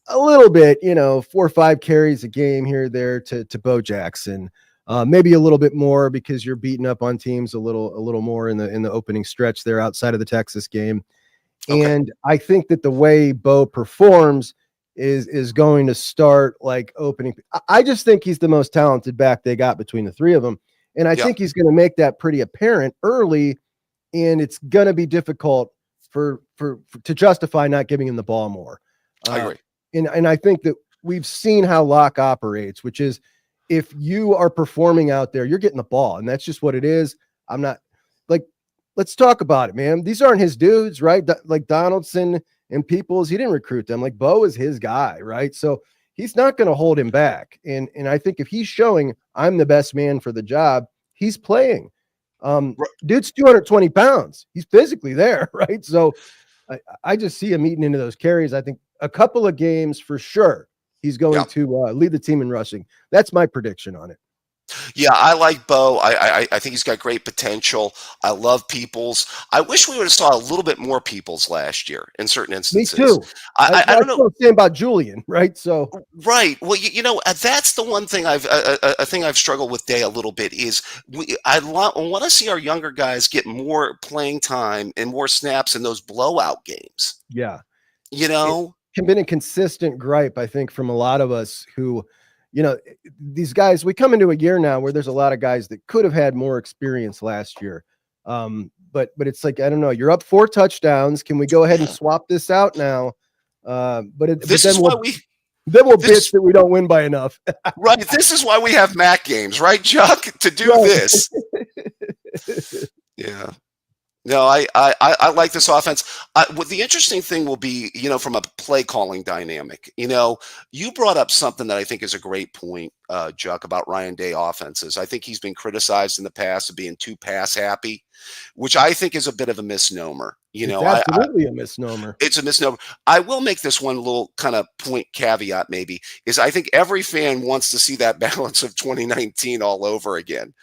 a little bit, 4 or 5 carries a game here or there to Bo Jackson. Maybe a little bit more because you're beating up on teams a little more in the opening stretch there outside of the Texas game. Okay. And I think that the way Bo performs is going to start like opening. I just think he's the most talented back they got between the three of them. And I Yeah. think he's going to make that pretty apparent early. And it's going to be difficult to justify not giving him the ball more. I agree. And I think that we've seen how Locke operates, which is if you are performing out there, you're getting the ball. And that's just what it is. I'm not like, let's talk about it, man. These aren't his dudes, right? Like Donaldson and Peoples, he didn't recruit them. Like Bo is his guy, right? So he's not going to hold him back. And I think if he's showing I'm the best man for the job, he's playing. Dude's 220 pounds. He's physically there, right? So I just see him eating into those carries. I think a couple of games for sure he's going to lead the team in rushing. That's my prediction on it. Yeah, I like Bo. I think he's got great potential. I love Peoples. I wish we would have saw a little bit more Peoples last year in certain Me instances. too. I don't know. Saying about Julian, right? So Right. Well, that's the one thing I've struggled with Day a little bit is I want to see our younger guys get more playing time and more snaps in those blowout games. yeah, It it's been a consistent gripe, I think, from a lot of us who, these guys, we come into a year now where there's a lot of guys that could have had more experience last year. But it's like, I don't know, you're up 4 touchdowns. Can we go ahead and swap this out now? Then we'll bitch that we don't win by enough. Right. This is why we have MAC games, right, Chuck? To do this. Yeah. No, I like this offense. What the interesting thing will be, from a play calling dynamic, you brought up something that I think is a great point, Chuck, about Ryan Day offenses. I think he's been criticized in the past of being too pass happy, which I think is a bit of a misnomer. It's absolutely a misnomer. It's a misnomer. I will make this one little kind of point caveat, maybe, is I think every fan wants to see that balance of 2019 all over again.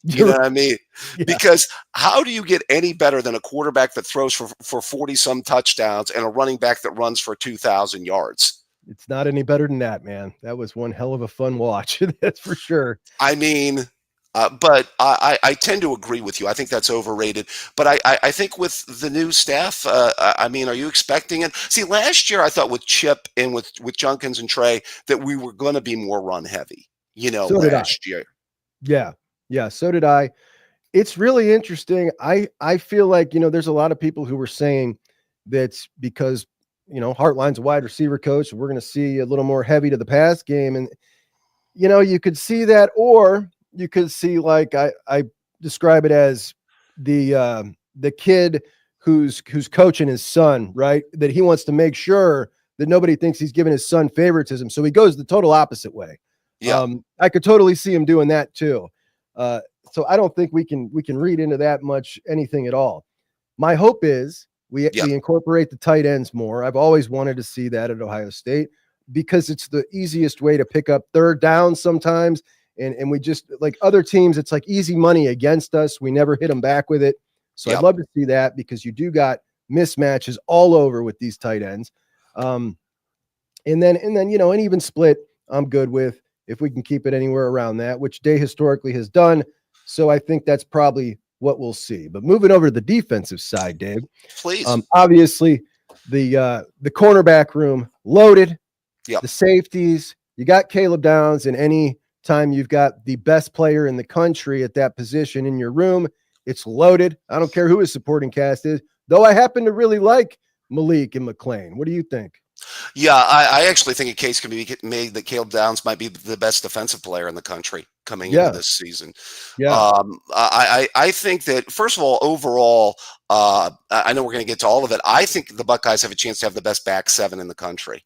You know what I mean? Yeah. Because how do you get any better than a quarterback that throws for 40 some touchdowns and a running back that runs for 2,000 yards? It's not any better than that, man. That was one hell of a fun watch. That's for sure. I mean, but I tend to agree with you. I think that's overrated. But I think with the new staff, I mean, are you expecting it? See, last year I thought with Chip and with Junkins and Trey that we were going to be more run heavy, So last year. Yeah, so did I. It's really interesting. I feel like, there's a lot of people who were saying that's because, Hartline's a wide receiver coach, and we're going to see a little more heavy to the pass game. And, you could see that, or you could see, like I describe it as the kid who's coaching his son, right? That he wants to make sure that nobody thinks he's giving his son favoritism. So he goes the total opposite way. Yeah. I could totally see him doing that too. So I don't think we can read into that much anything at all. My hope is we incorporate the tight ends more. I've always wanted to see that at Ohio State because it's the easiest way to pick up third down sometimes. And we just, like other teams, it's like easy money against us. We never hit them back with it. So I'd love to see that because you do got mismatches all over with these tight ends. And then, an even split I'm good with if we can keep it anywhere around that, which Day historically has done. So I think that's probably what we'll see. But moving over to the defensive side, Dave, please. Obviously the cornerback room loaded, the safeties, you got Caleb Downs, and any time you've got the best player in the country at that position in your room, it's loaded. I don't care who his supporting cast is, though I happen to really like Malik and McLean. What do you think? Yeah, I actually think a case can be made that Caleb Downs might be the best defensive player in the country coming into this season. Yeah. I think that, first of all, overall, I know we're going to get to all of it. I think the Buckeyes have a chance to have the best back seven in the country.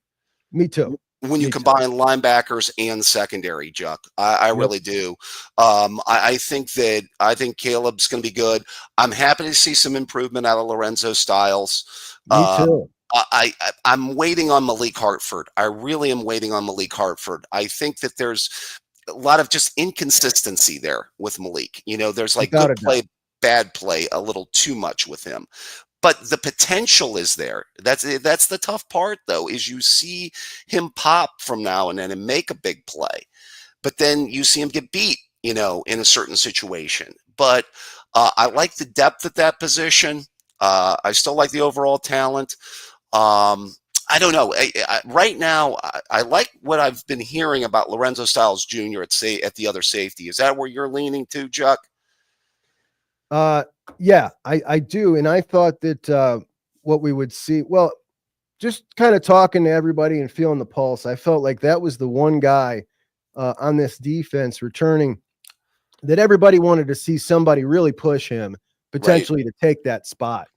Me too. When you combine linebackers and secondary, Chuck, I really do. I think Caleb's going to be good. I'm happy to see some improvement out of Lorenzo Styles. Me too. I'm waiting on Malik Hartford. I really am waiting on Malik Hartford. I think that there's a lot of just inconsistency there with Malik. There's like good play, bad play, a little too much with him. But the potential is there. That's the tough part, though, is you see him pop from now and then and make a big play. But then you see him get beat, in a certain situation. But I like the depth at that position. I still like the overall talent. I don't know. Right now, I like what I've been hearing about Lorenzo Styles Jr. at the other safety. Is that where you're leaning to, Chuck? Yeah, I do. And I thought that what we would see, well, just kind of talking to everybody and feeling the pulse, I felt like that was the one guy on this defense returning that everybody wanted to see somebody really push him potentially to take that spot.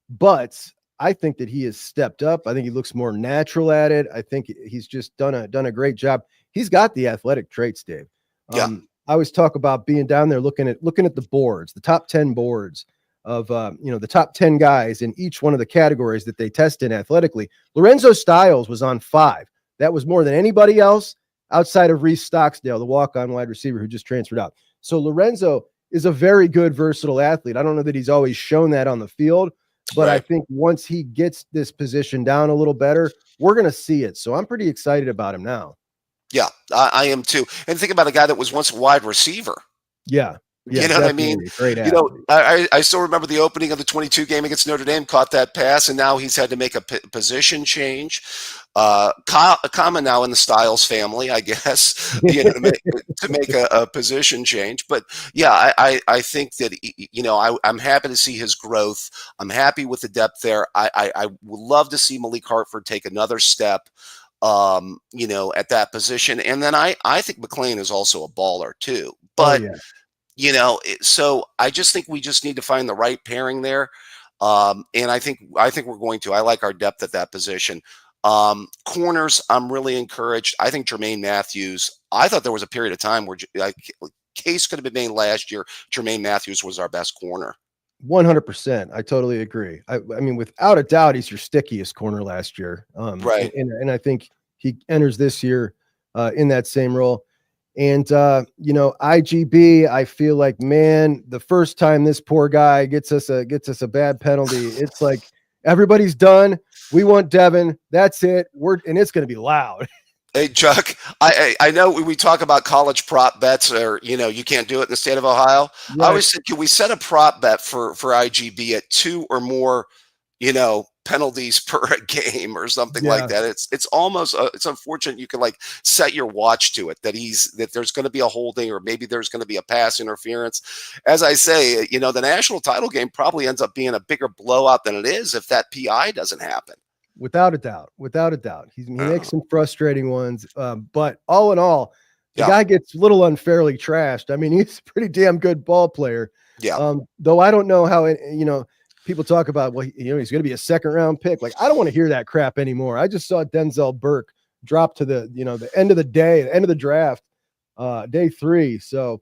But I think that he has stepped up. I think he looks more natural at it. I think he's just done a great job. He's got the athletic traits, Dave. I always talk about being down there looking at the boards, the top 10 boards of the top 10 guys in each one of the categories that they test in athletically. Lorenzo Styles was on 5. That was more than anybody else outside of Reese Stocksdale, the walk-on wide receiver who just transferred out. So Lorenzo is a very good, versatile athlete. I don't know that he's always shown that on the field, but I think once he gets this position down a little better, we're going to see it. So I'm pretty excited about him now. Yeah, I am too. And think about a guy that was once a wide receiver. Yeah. You know what I mean? Great I still remember the opening of the 22 game against Notre Dame, caught that pass, and now he's had to make a position change. Common now in the Styles family, I guess, to make a position change. But yeah, I think that, I'm happy to see his growth. I'm happy with the depth there. I would love to see Malik Hartford take another step, at that position. And then I think McLean is also a baller too. But so I just think we just need to find the right pairing there. And I think we're going to. I like our depth at that position. Corners, I'm really encouraged. I think Jermaine Matthews, I thought there was a period of time where case could have been made last year. Jermaine Matthews was our best corner. 100%. I totally agree. I mean, without a doubt, he's your stickiest corner last year. And I think he enters this year in that same role. And, IGB, I feel like, man, the first time this poor guy gets us a bad penalty, it's like everybody's done. We want Devin. That's it. And it's going to be loud. Hey, Chuck, I know we talk about college prop bets, or, you can't do it in the state of Ohio. Right. I always think, can we set a prop bet for IGB at 2 or more, penalties per game or something like that? It's almost it's unfortunate. You can set your watch to it that there's going to be a holding, or maybe there's going to be a pass interference. As I say, the national title game probably ends up being a bigger blowout than it is if that PI doesn't happen. Without a doubt. He makes some frustrating ones. But all in all, the guy gets a little unfairly trashed. I mean, he's a pretty damn good ball player. Yeah. Though I don't know how, people talk about, well, he's going to be a second round pick. Like, I don't want to hear that crap anymore. I just saw Denzel Burke drop to the end of the day, the end of the draft, day 3. So,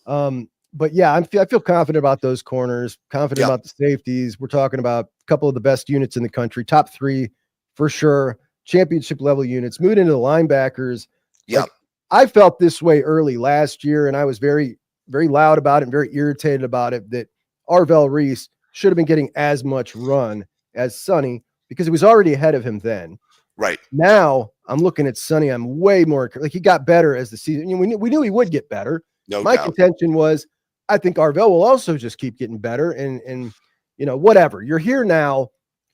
but yeah, I feel confident about those corners, confident about the safeties. We're talking about a couple of the best units in the country, top 3 for sure, championship level units. Moving into the linebackers. Yeah. I felt this way early last year, and I was very, very loud about it and very irritated about it, that Arvell Reese should have been getting as much run as Sonny, because he was already ahead of him then. Right. Now I'm looking at Sonny. I'm way more he got better as the season. We knew he would get better. My contention was, I think Arvell will also just keep getting better, and whatever. You're here now.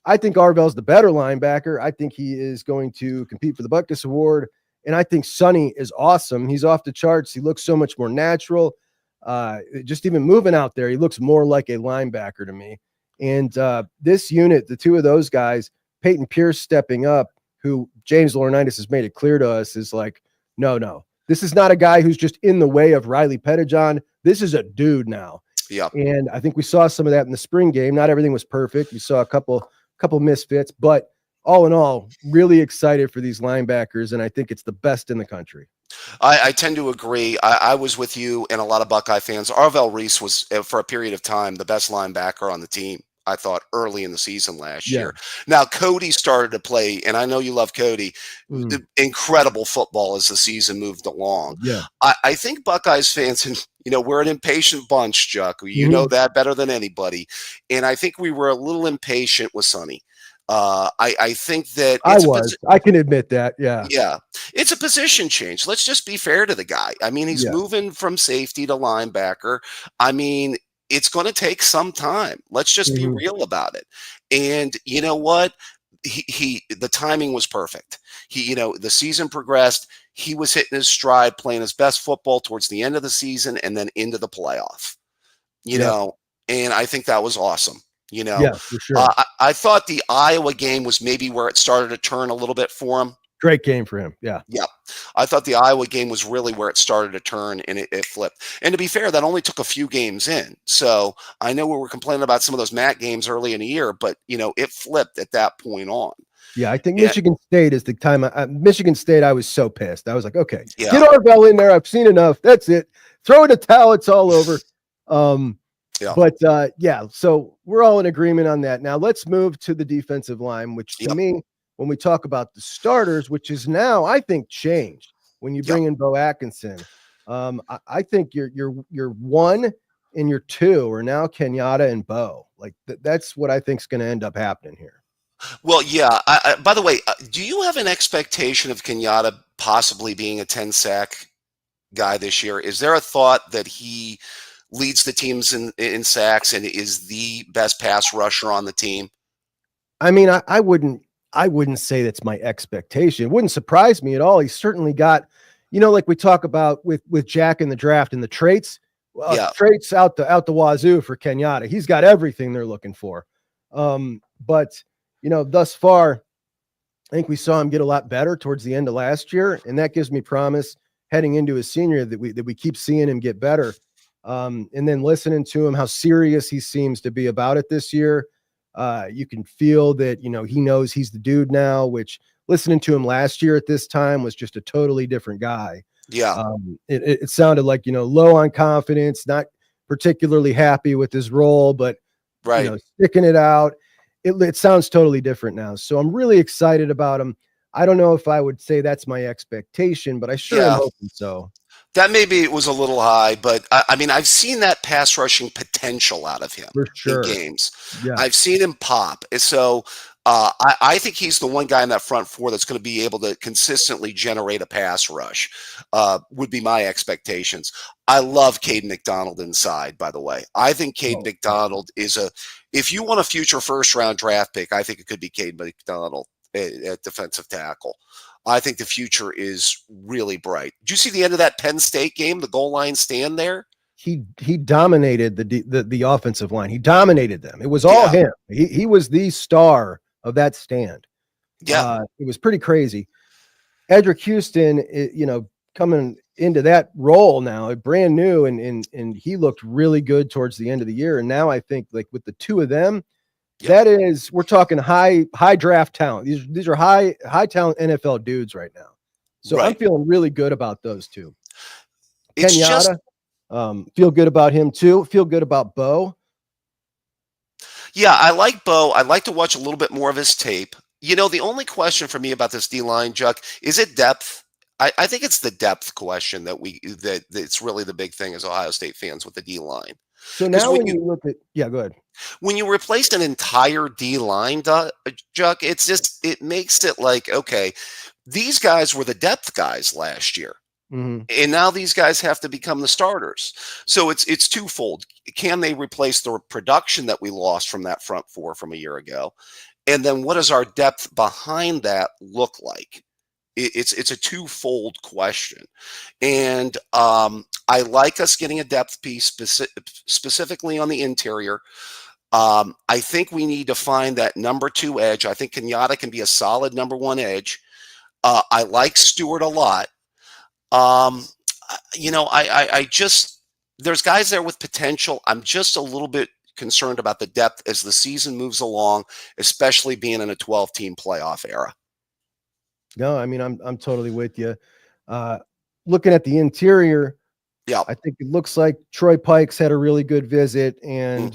I think Arvell's the better linebacker. I think he is going to compete for the Buckeyes Award, and I think Sonny is awesome. He's off the charts. He looks so much more natural. Just even moving out there, he looks more like a linebacker to me. And this unit, the two of those guys, Peyton Pierce stepping up, who James Laurinaitis has made it clear to us is like, no, this is not a guy who's just in the way of Riley Pettijohn. This is a dude now. Yeah. And I think we saw some of that in the spring game. Not everything was perfect. We saw a couple misfits, but all in all, really excited for these linebackers, and I think it's the best in the country. I tend to agree. I was with you and a lot of Buckeye fans. Arvell Reese was, for a period of time, the best linebacker on the team, I thought, early in the season last year. Now, Cody started to play, and I know you love Cody, incredible football as the season moved along. Yeah. I think Buckeyes fans, and we're an impatient bunch, Chuck. You know that better than anybody. And I think we were a little impatient with Sonny. I think that I can admit that. Yeah. Yeah. It's a position change. Let's just be fair to the guy. I mean, he's moving from safety to linebacker. I mean, it's going to take some time. Let's just be real about it. And you know what? The timing was perfect. The season progressed. He was hitting his stride, playing his best football towards the end of the season and then into the playoff, and I think that was awesome. Yeah, for sure. I thought the Iowa game was maybe where it started to turn a little bit for him. Great game for him. Yeah. Yeah. I thought the Iowa game was really where it started to turn and it flipped. And to be fair, that only took a few games in. So I know we were complaining about some of those MAC games early in the year, but it flipped at that point on. Yeah, I think Michigan State is the time. Michigan State, I was so pissed. I was like, okay, get Arvell in there. I've seen enough. That's it. Throw in a towel. It's all over. But so we're all in agreement on that. Now let's move to the defensive line, which to me, when we talk about the starters, which is now, I think, changed when you bring in Bo Atkinson. I think your 1 and your 2 are now Kenyatta and Bo. Like that's what I think is going to end up happening here. Well, yeah. By the way, do you have an expectation of Kenyatta possibly being a 10-sack guy this year? Is there a thought that he leads the teams in sacks and is the best pass rusher on the team? I mean, I wouldn't say that's my expectation. It wouldn't surprise me at all. He's certainly got, like we talk about with Jack in the draft and the traits. Traits out the wazoo for Kenyatta. He's got everything they're looking for. But thus far, I think we saw him get a lot better towards the end of last year, and that gives me promise heading into his senior that we keep seeing him get better. And then listening to him, how serious he seems to be about it this year. You can feel that, he knows he's the dude now, which listening to him last year at this time was just a totally different guy. Yeah. It sounded like, low on confidence, not particularly happy with his role, but sticking it out. It sounds totally different now. So I'm really excited about him. I don't know if I would say that's my expectation, but I sure am hoping so. That maybe it was a little high, but I mean, I've seen that pass rushing potential out of him in games. Yeah. I've seen him pop. So I think he's the one guy in that front four that's going to be able to consistently generate a pass rush, would be my expectations. I love Caden McDonald inside, by the way. I think Caden McDonald is if you want a future first-round draft pick, I think it could be Caden McDonald at defensive tackle. I think the future is really bright. Did you see the end of that Penn State game, the goal line stand there? He dominated the offensive line. He dominated them. It was all him. He was the star of that stand. Yeah. It was pretty crazy. Edric Houston, coming into that role now, brand new, and he looked really good towards the end of the year. And now I think, like, with the two of them, we're talking high draft talent. These are high talent NFL dudes right now. So I'm feeling really good about those two. Kenyatta, feel good about him too. Feel good about Bo. Yeah, I like Bo. I'd like to watch a little bit more of his tape. The only question for me about this D-line, Chuck, is it depth? I think it's the depth question that it's really the big thing as Ohio State fans with the D-line. So now when you look at go ahead. When you replaced an entire D-line, Chuck, it makes it like, okay, these guys were the depth guys last year. Mm-hmm. And now these guys have to become the starters. So it's twofold. Can they replace the production that we lost from that front four from a year ago? And then what does our depth behind that look like? It's a twofold question. And I like us getting a depth piece specifically on the interior. I think we need to find that number 2 edge. I think Kenyatta can be a solid number 1 edge. I like Stewart a lot. Um, I just there's guys there with potential. I'm just a little bit concerned about the depth as the season moves along, especially being in a 12-team playoff era. No, I mean, I'm totally with you. Looking at the interior, Yeah. I think it looks like Troy Pikes had a really good visit, and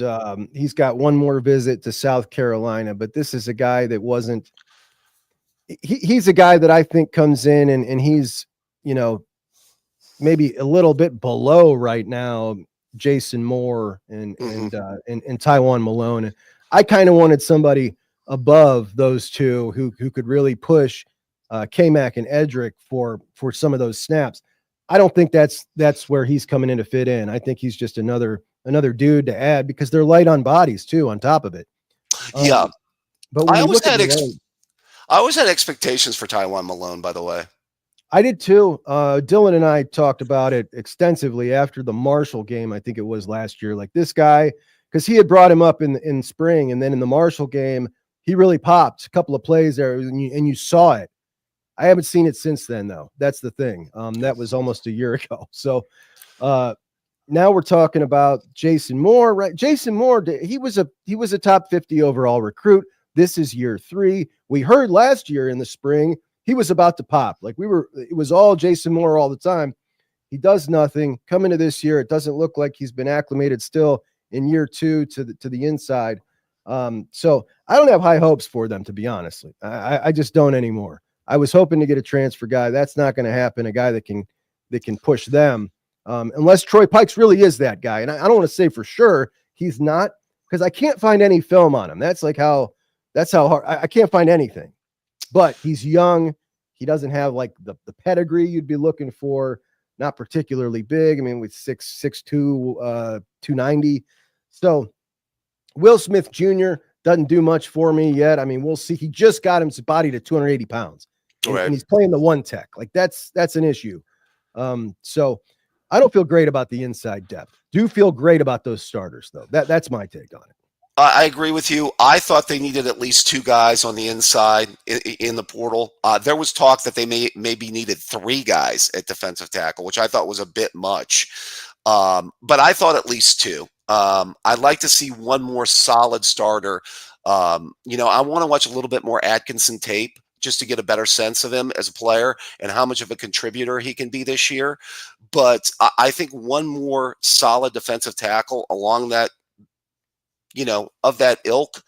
he's got one more visit to South Carolina. But this is a guy that wasn't. He's a guy that I think comes in and he's, maybe a little bit below right now Jason Moore and Taiwan Malone. I kind of wanted somebody above those two who could really push K-Mac and Edric for some of those snaps. I don't think that's where he's coming in to fit in. I think he's just another dude to add because they're light on bodies too on top of it. But I always had expectations for Taiwan Malone, by the way. I did too. Dylan and I talked about it extensively after the Marshall game. I think it was last year. Like this guy, because he had brought him up in spring, and then in the Marshall game, he really popped a couple of plays there, and you saw it. I haven't seen it since then, though. That's the thing. That was almost a year ago. So now we're talking about Jason Moore, right? Jason Moore, he was a top 50 overall recruit. This is year 3. We heard last year in the spring he was about to pop. It was all Jason Moore all the time. He does nothing. Coming to this year, it doesn't look like he's been acclimated still in year 2 to the inside. So I don't have high hopes for them, to be honest. I just don't anymore. I was hoping to get a transfer guy. That's not going to happen. A guy that can push them, unless Troy Pikes really is that guy. And I don't want to say for sure he's not, because I can't find any film on him. That's how hard. I can't find anything. But he's young. He doesn't have like the pedigree you'd be looking for. Not particularly big. I mean, with 6'2", 290. So Will Smith Jr. doesn't do much for me yet. I mean, we'll see. He just got his body to 280 pounds. And he's playing the one tech. Like that's an issue. So I don't feel great about the inside depth. Do feel great about those starters, though. That's my take on it. I agree with you. I thought they needed at least 2 guys on the inside in the portal. There was talk that they maybe needed 3 guys at defensive tackle, which I thought was a bit much. But I thought at least 2. I'd like to see one more solid starter. I want to watch a little bit more Atkinson tape just to get a better sense of him as a player and how much of a contributor he can be this year. But I think one more solid defensive tackle along that, of that ilk,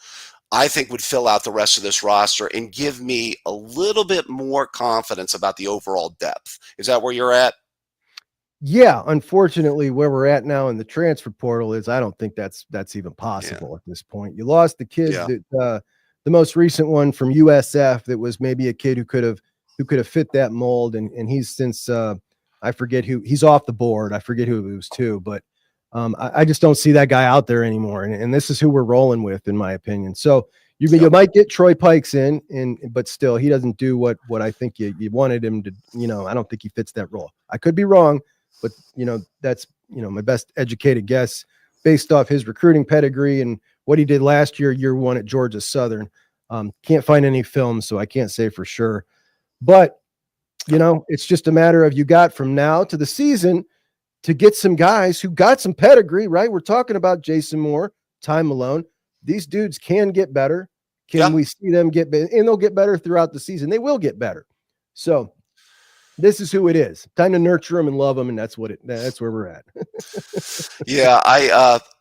I think would fill out the rest of this roster and give me a little bit more confidence about the overall depth. Is that where you're at? Yeah, unfortunately, where we're at now in the transfer portal is I don't think that's even possible at this point. You lost the kid that the most recent one from USF that was maybe a kid who could have fit that mold, and he's since I forget who he's off the board. I forget who it was too, but I just don't see that guy out there anymore. And this is who we're rolling with, in my opinion. So you might get Troy Pikes but still he doesn't do what I think you wanted him to. I don't think he fits that role. I could be wrong, but that's my best educated guess based off his recruiting pedigree and what he did last year 1 at Georgia Southern. Can't find any film, so I can't say for sure. But it's just a matter of you got from now to the season to get some guys who got some pedigree, right? We're talking about Jason Moore, Ty Malone. These dudes can get better. Can we see them get better? And they'll get better throughout the season. They will get better. So this is who it is. Time to nurture them and love them, and that's where we're at.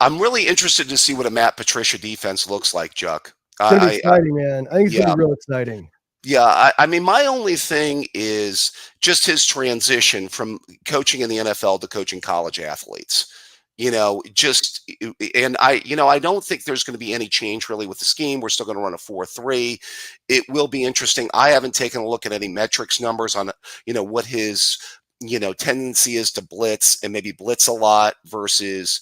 I'm really interested to see what a Matt Patricia defense looks like, Chuck. It's going to be exciting, man. I think it's going to be real exciting. Yeah, I mean, my only thing is just his transition from coaching in the NFL to coaching college athletes. I don't think there's going to be any change really with the scheme. We're still going to run a 4-3. It will be interesting. I haven't taken a look at any metrics numbers on, what his, tendency is to blitz and maybe blitz a lot versus,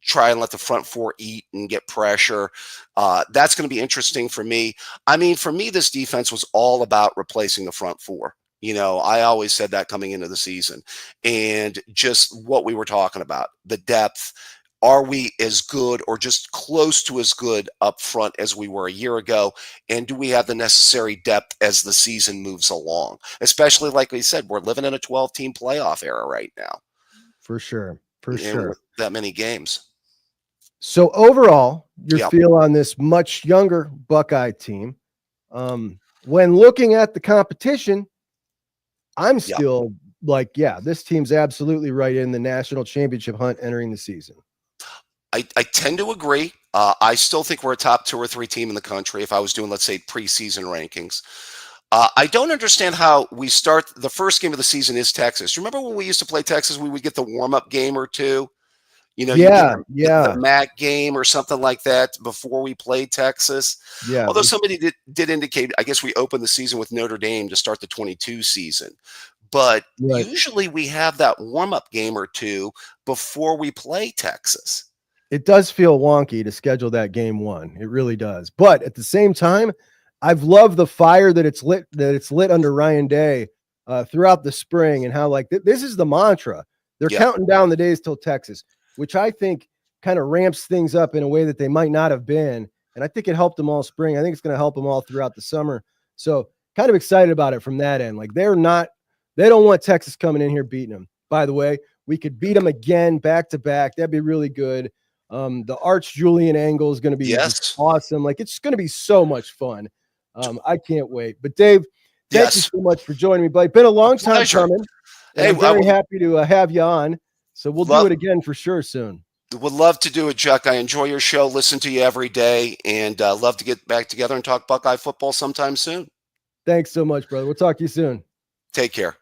try and let the front 4 eat and get pressure. That's going to be interesting for me. I mean, for me, this defense was all about replacing the front 4. I always said that coming into the season, and just what we were talking about, the depth. Are we as good or just close to as good up front as we were a year ago? And do we have the necessary depth as the season moves along? Especially, like we said, we're living in a 12-team playoff era right now. For sure. For And sure. with that many games. So overall, your Yep. feel on this much younger Buckeye team, when looking at the competition, I'm still like, yeah, this team's absolutely right in the national championship hunt entering the season. I tend to agree. I still think we're a top 2 or 3 team in the country if I was doing, let's say, preseason rankings. I don't understand how we start. The first game of the season is Texas. Remember when we used to play Texas, we would get the warm-up game or two? You know, you get the MAC game or something like that before we played Texas. Yeah. Although somebody did indicate, I guess we opened the season with Notre Dame to start the 22 season. But usually we have that warm-up game or two before we play Texas. It does feel wonky to schedule that game one. It really does. But at the same time, I've loved the fire that it's lit under Ryan Day throughout the spring, and how like this is the mantra. They're counting down the days till Texas, which I think kind of ramps things up in a way that they might not have been. And I think it helped them all spring. I think it's going to help them all throughout the summer. So kind of excited about it from that end. Like they don't want Texas coming in here beating them. By the way, we could beat them again back to back. That'd be really good. The Arch Julian angle is going to be awesome. Like it's going to be so much fun. I can't wait. But Dave, thank you so much for joining me, buddy. Been a long time coming. Hey, I'm very happy to have you on. So we'll do it again for sure soon. Would love to do it, Chuck. I enjoy your show, listen to you every day, and love to get back together and talk Buckeye football sometime soon. Thanks so much, brother. We'll talk to you soon. Take care.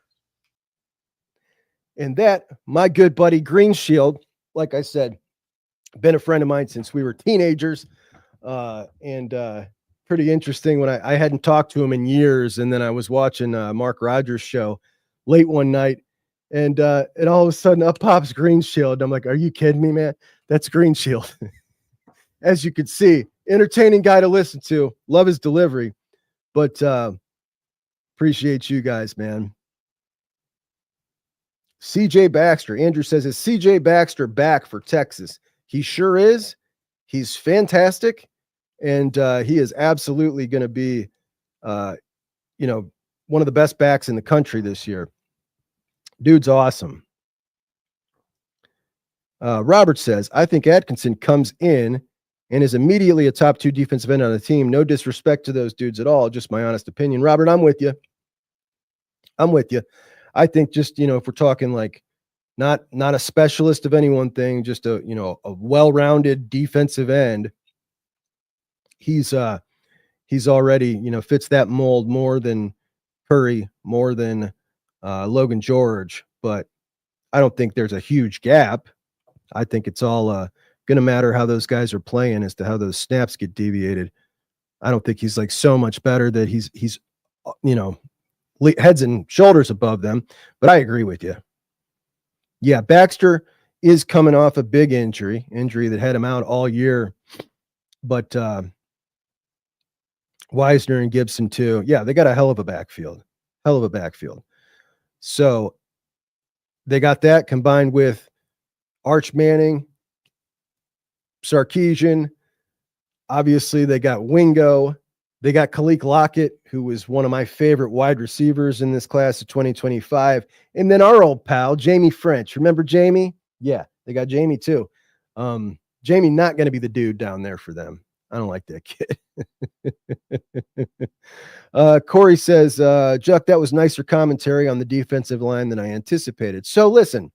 And that, my good buddy Green Shield, like I said, been a friend of mine since we were teenagers, and pretty interesting when I hadn't talked to him in years. And then I was watching Mark Rogers' show late one night, and all of a sudden up pops Green Shield. I'm like, are you kidding me, man? That's Green Shield. As you could see, entertaining guy to listen to. Love his delivery, but appreciate you guys, man. CJ Baxter. Andrew says, is CJ Baxter back for Texas? He sure is. He's fantastic. And he is absolutely going to be, one of the best backs in the country this year. Dude's awesome. Robert says, I think Atkinson comes in and is immediately a top 2 defensive end on the team. No disrespect to those dudes at all. Just my honest opinion. Robert, I'm with you. I think just, if we're talking like not a specialist of any one thing, just a well-rounded defensive end, he's already, fits that mold more than Curry, more than Logan George, but I don't think there's a huge gap. I think it's all going to matter how those guys are playing as to how those snaps get deviated. I don't think he's like so much better that he's heads and shoulders above them, but I agree with you. Yeah, Baxter is coming off a big injury that had him out all year, but Wisner and Gibson too. Yeah, they got a hell of a backfield. So they got that combined with Arch Manning, Sarkisian. Obviously, they got Wingo. They got Khalil Lockett, who was one of my favorite wide receivers in this class of 2025. And then our old pal, Jamie French. Remember Jamie? Yeah, they got Jamie too. Jamie not going to be the dude down there for them. I don't like that kid. Corey says, Chuck, that was nicer commentary on the defensive line than I anticipated. So listen,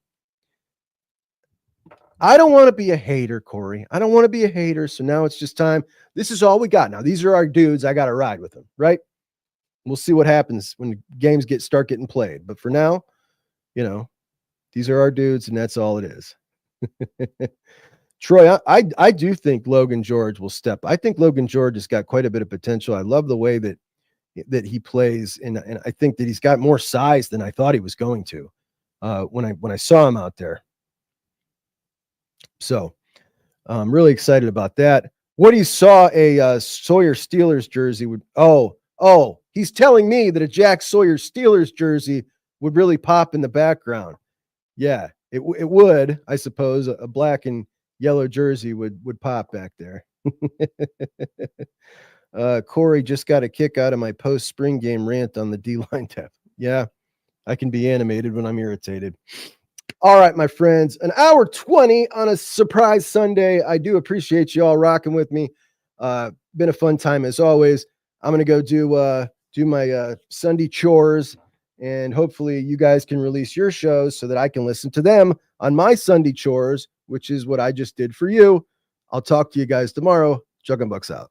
I don't want to be a hater, Corey. I don't want to be a hater. So now it's just time. This is all we got now. These are our dudes. I got to ride with them, right? We'll see what happens when the games start getting played. But for now, these are our dudes, and that's all it is. Troy, I do think Logan George will step. I think Logan George has got quite a bit of potential. I love the way that he plays, and I think that he's got more size than I thought he was going to when I saw him out there. So I'm really excited about that. What he saw a Sawyer Steelers jersey would. Oh, he's telling me that a Jack Sawyer Steelers jersey would really pop in the background. Yeah, it would, I suppose, a black and yellow jersey would pop back there. Corey just got a kick out of my post spring game rant on the D-line depth. Yeah, I can be animated when I'm irritated. All right, my friends, an hour 20 on a surprise Sunday. I do appreciate you all rocking with me. Been a fun time as always. I'm gonna go do my Sunday chores, and hopefully you guys can release your shows so that I can listen to them on my Sunday chores, which is what I just did for you. I'll talk to you guys tomorrow. Chuck and Bucks out.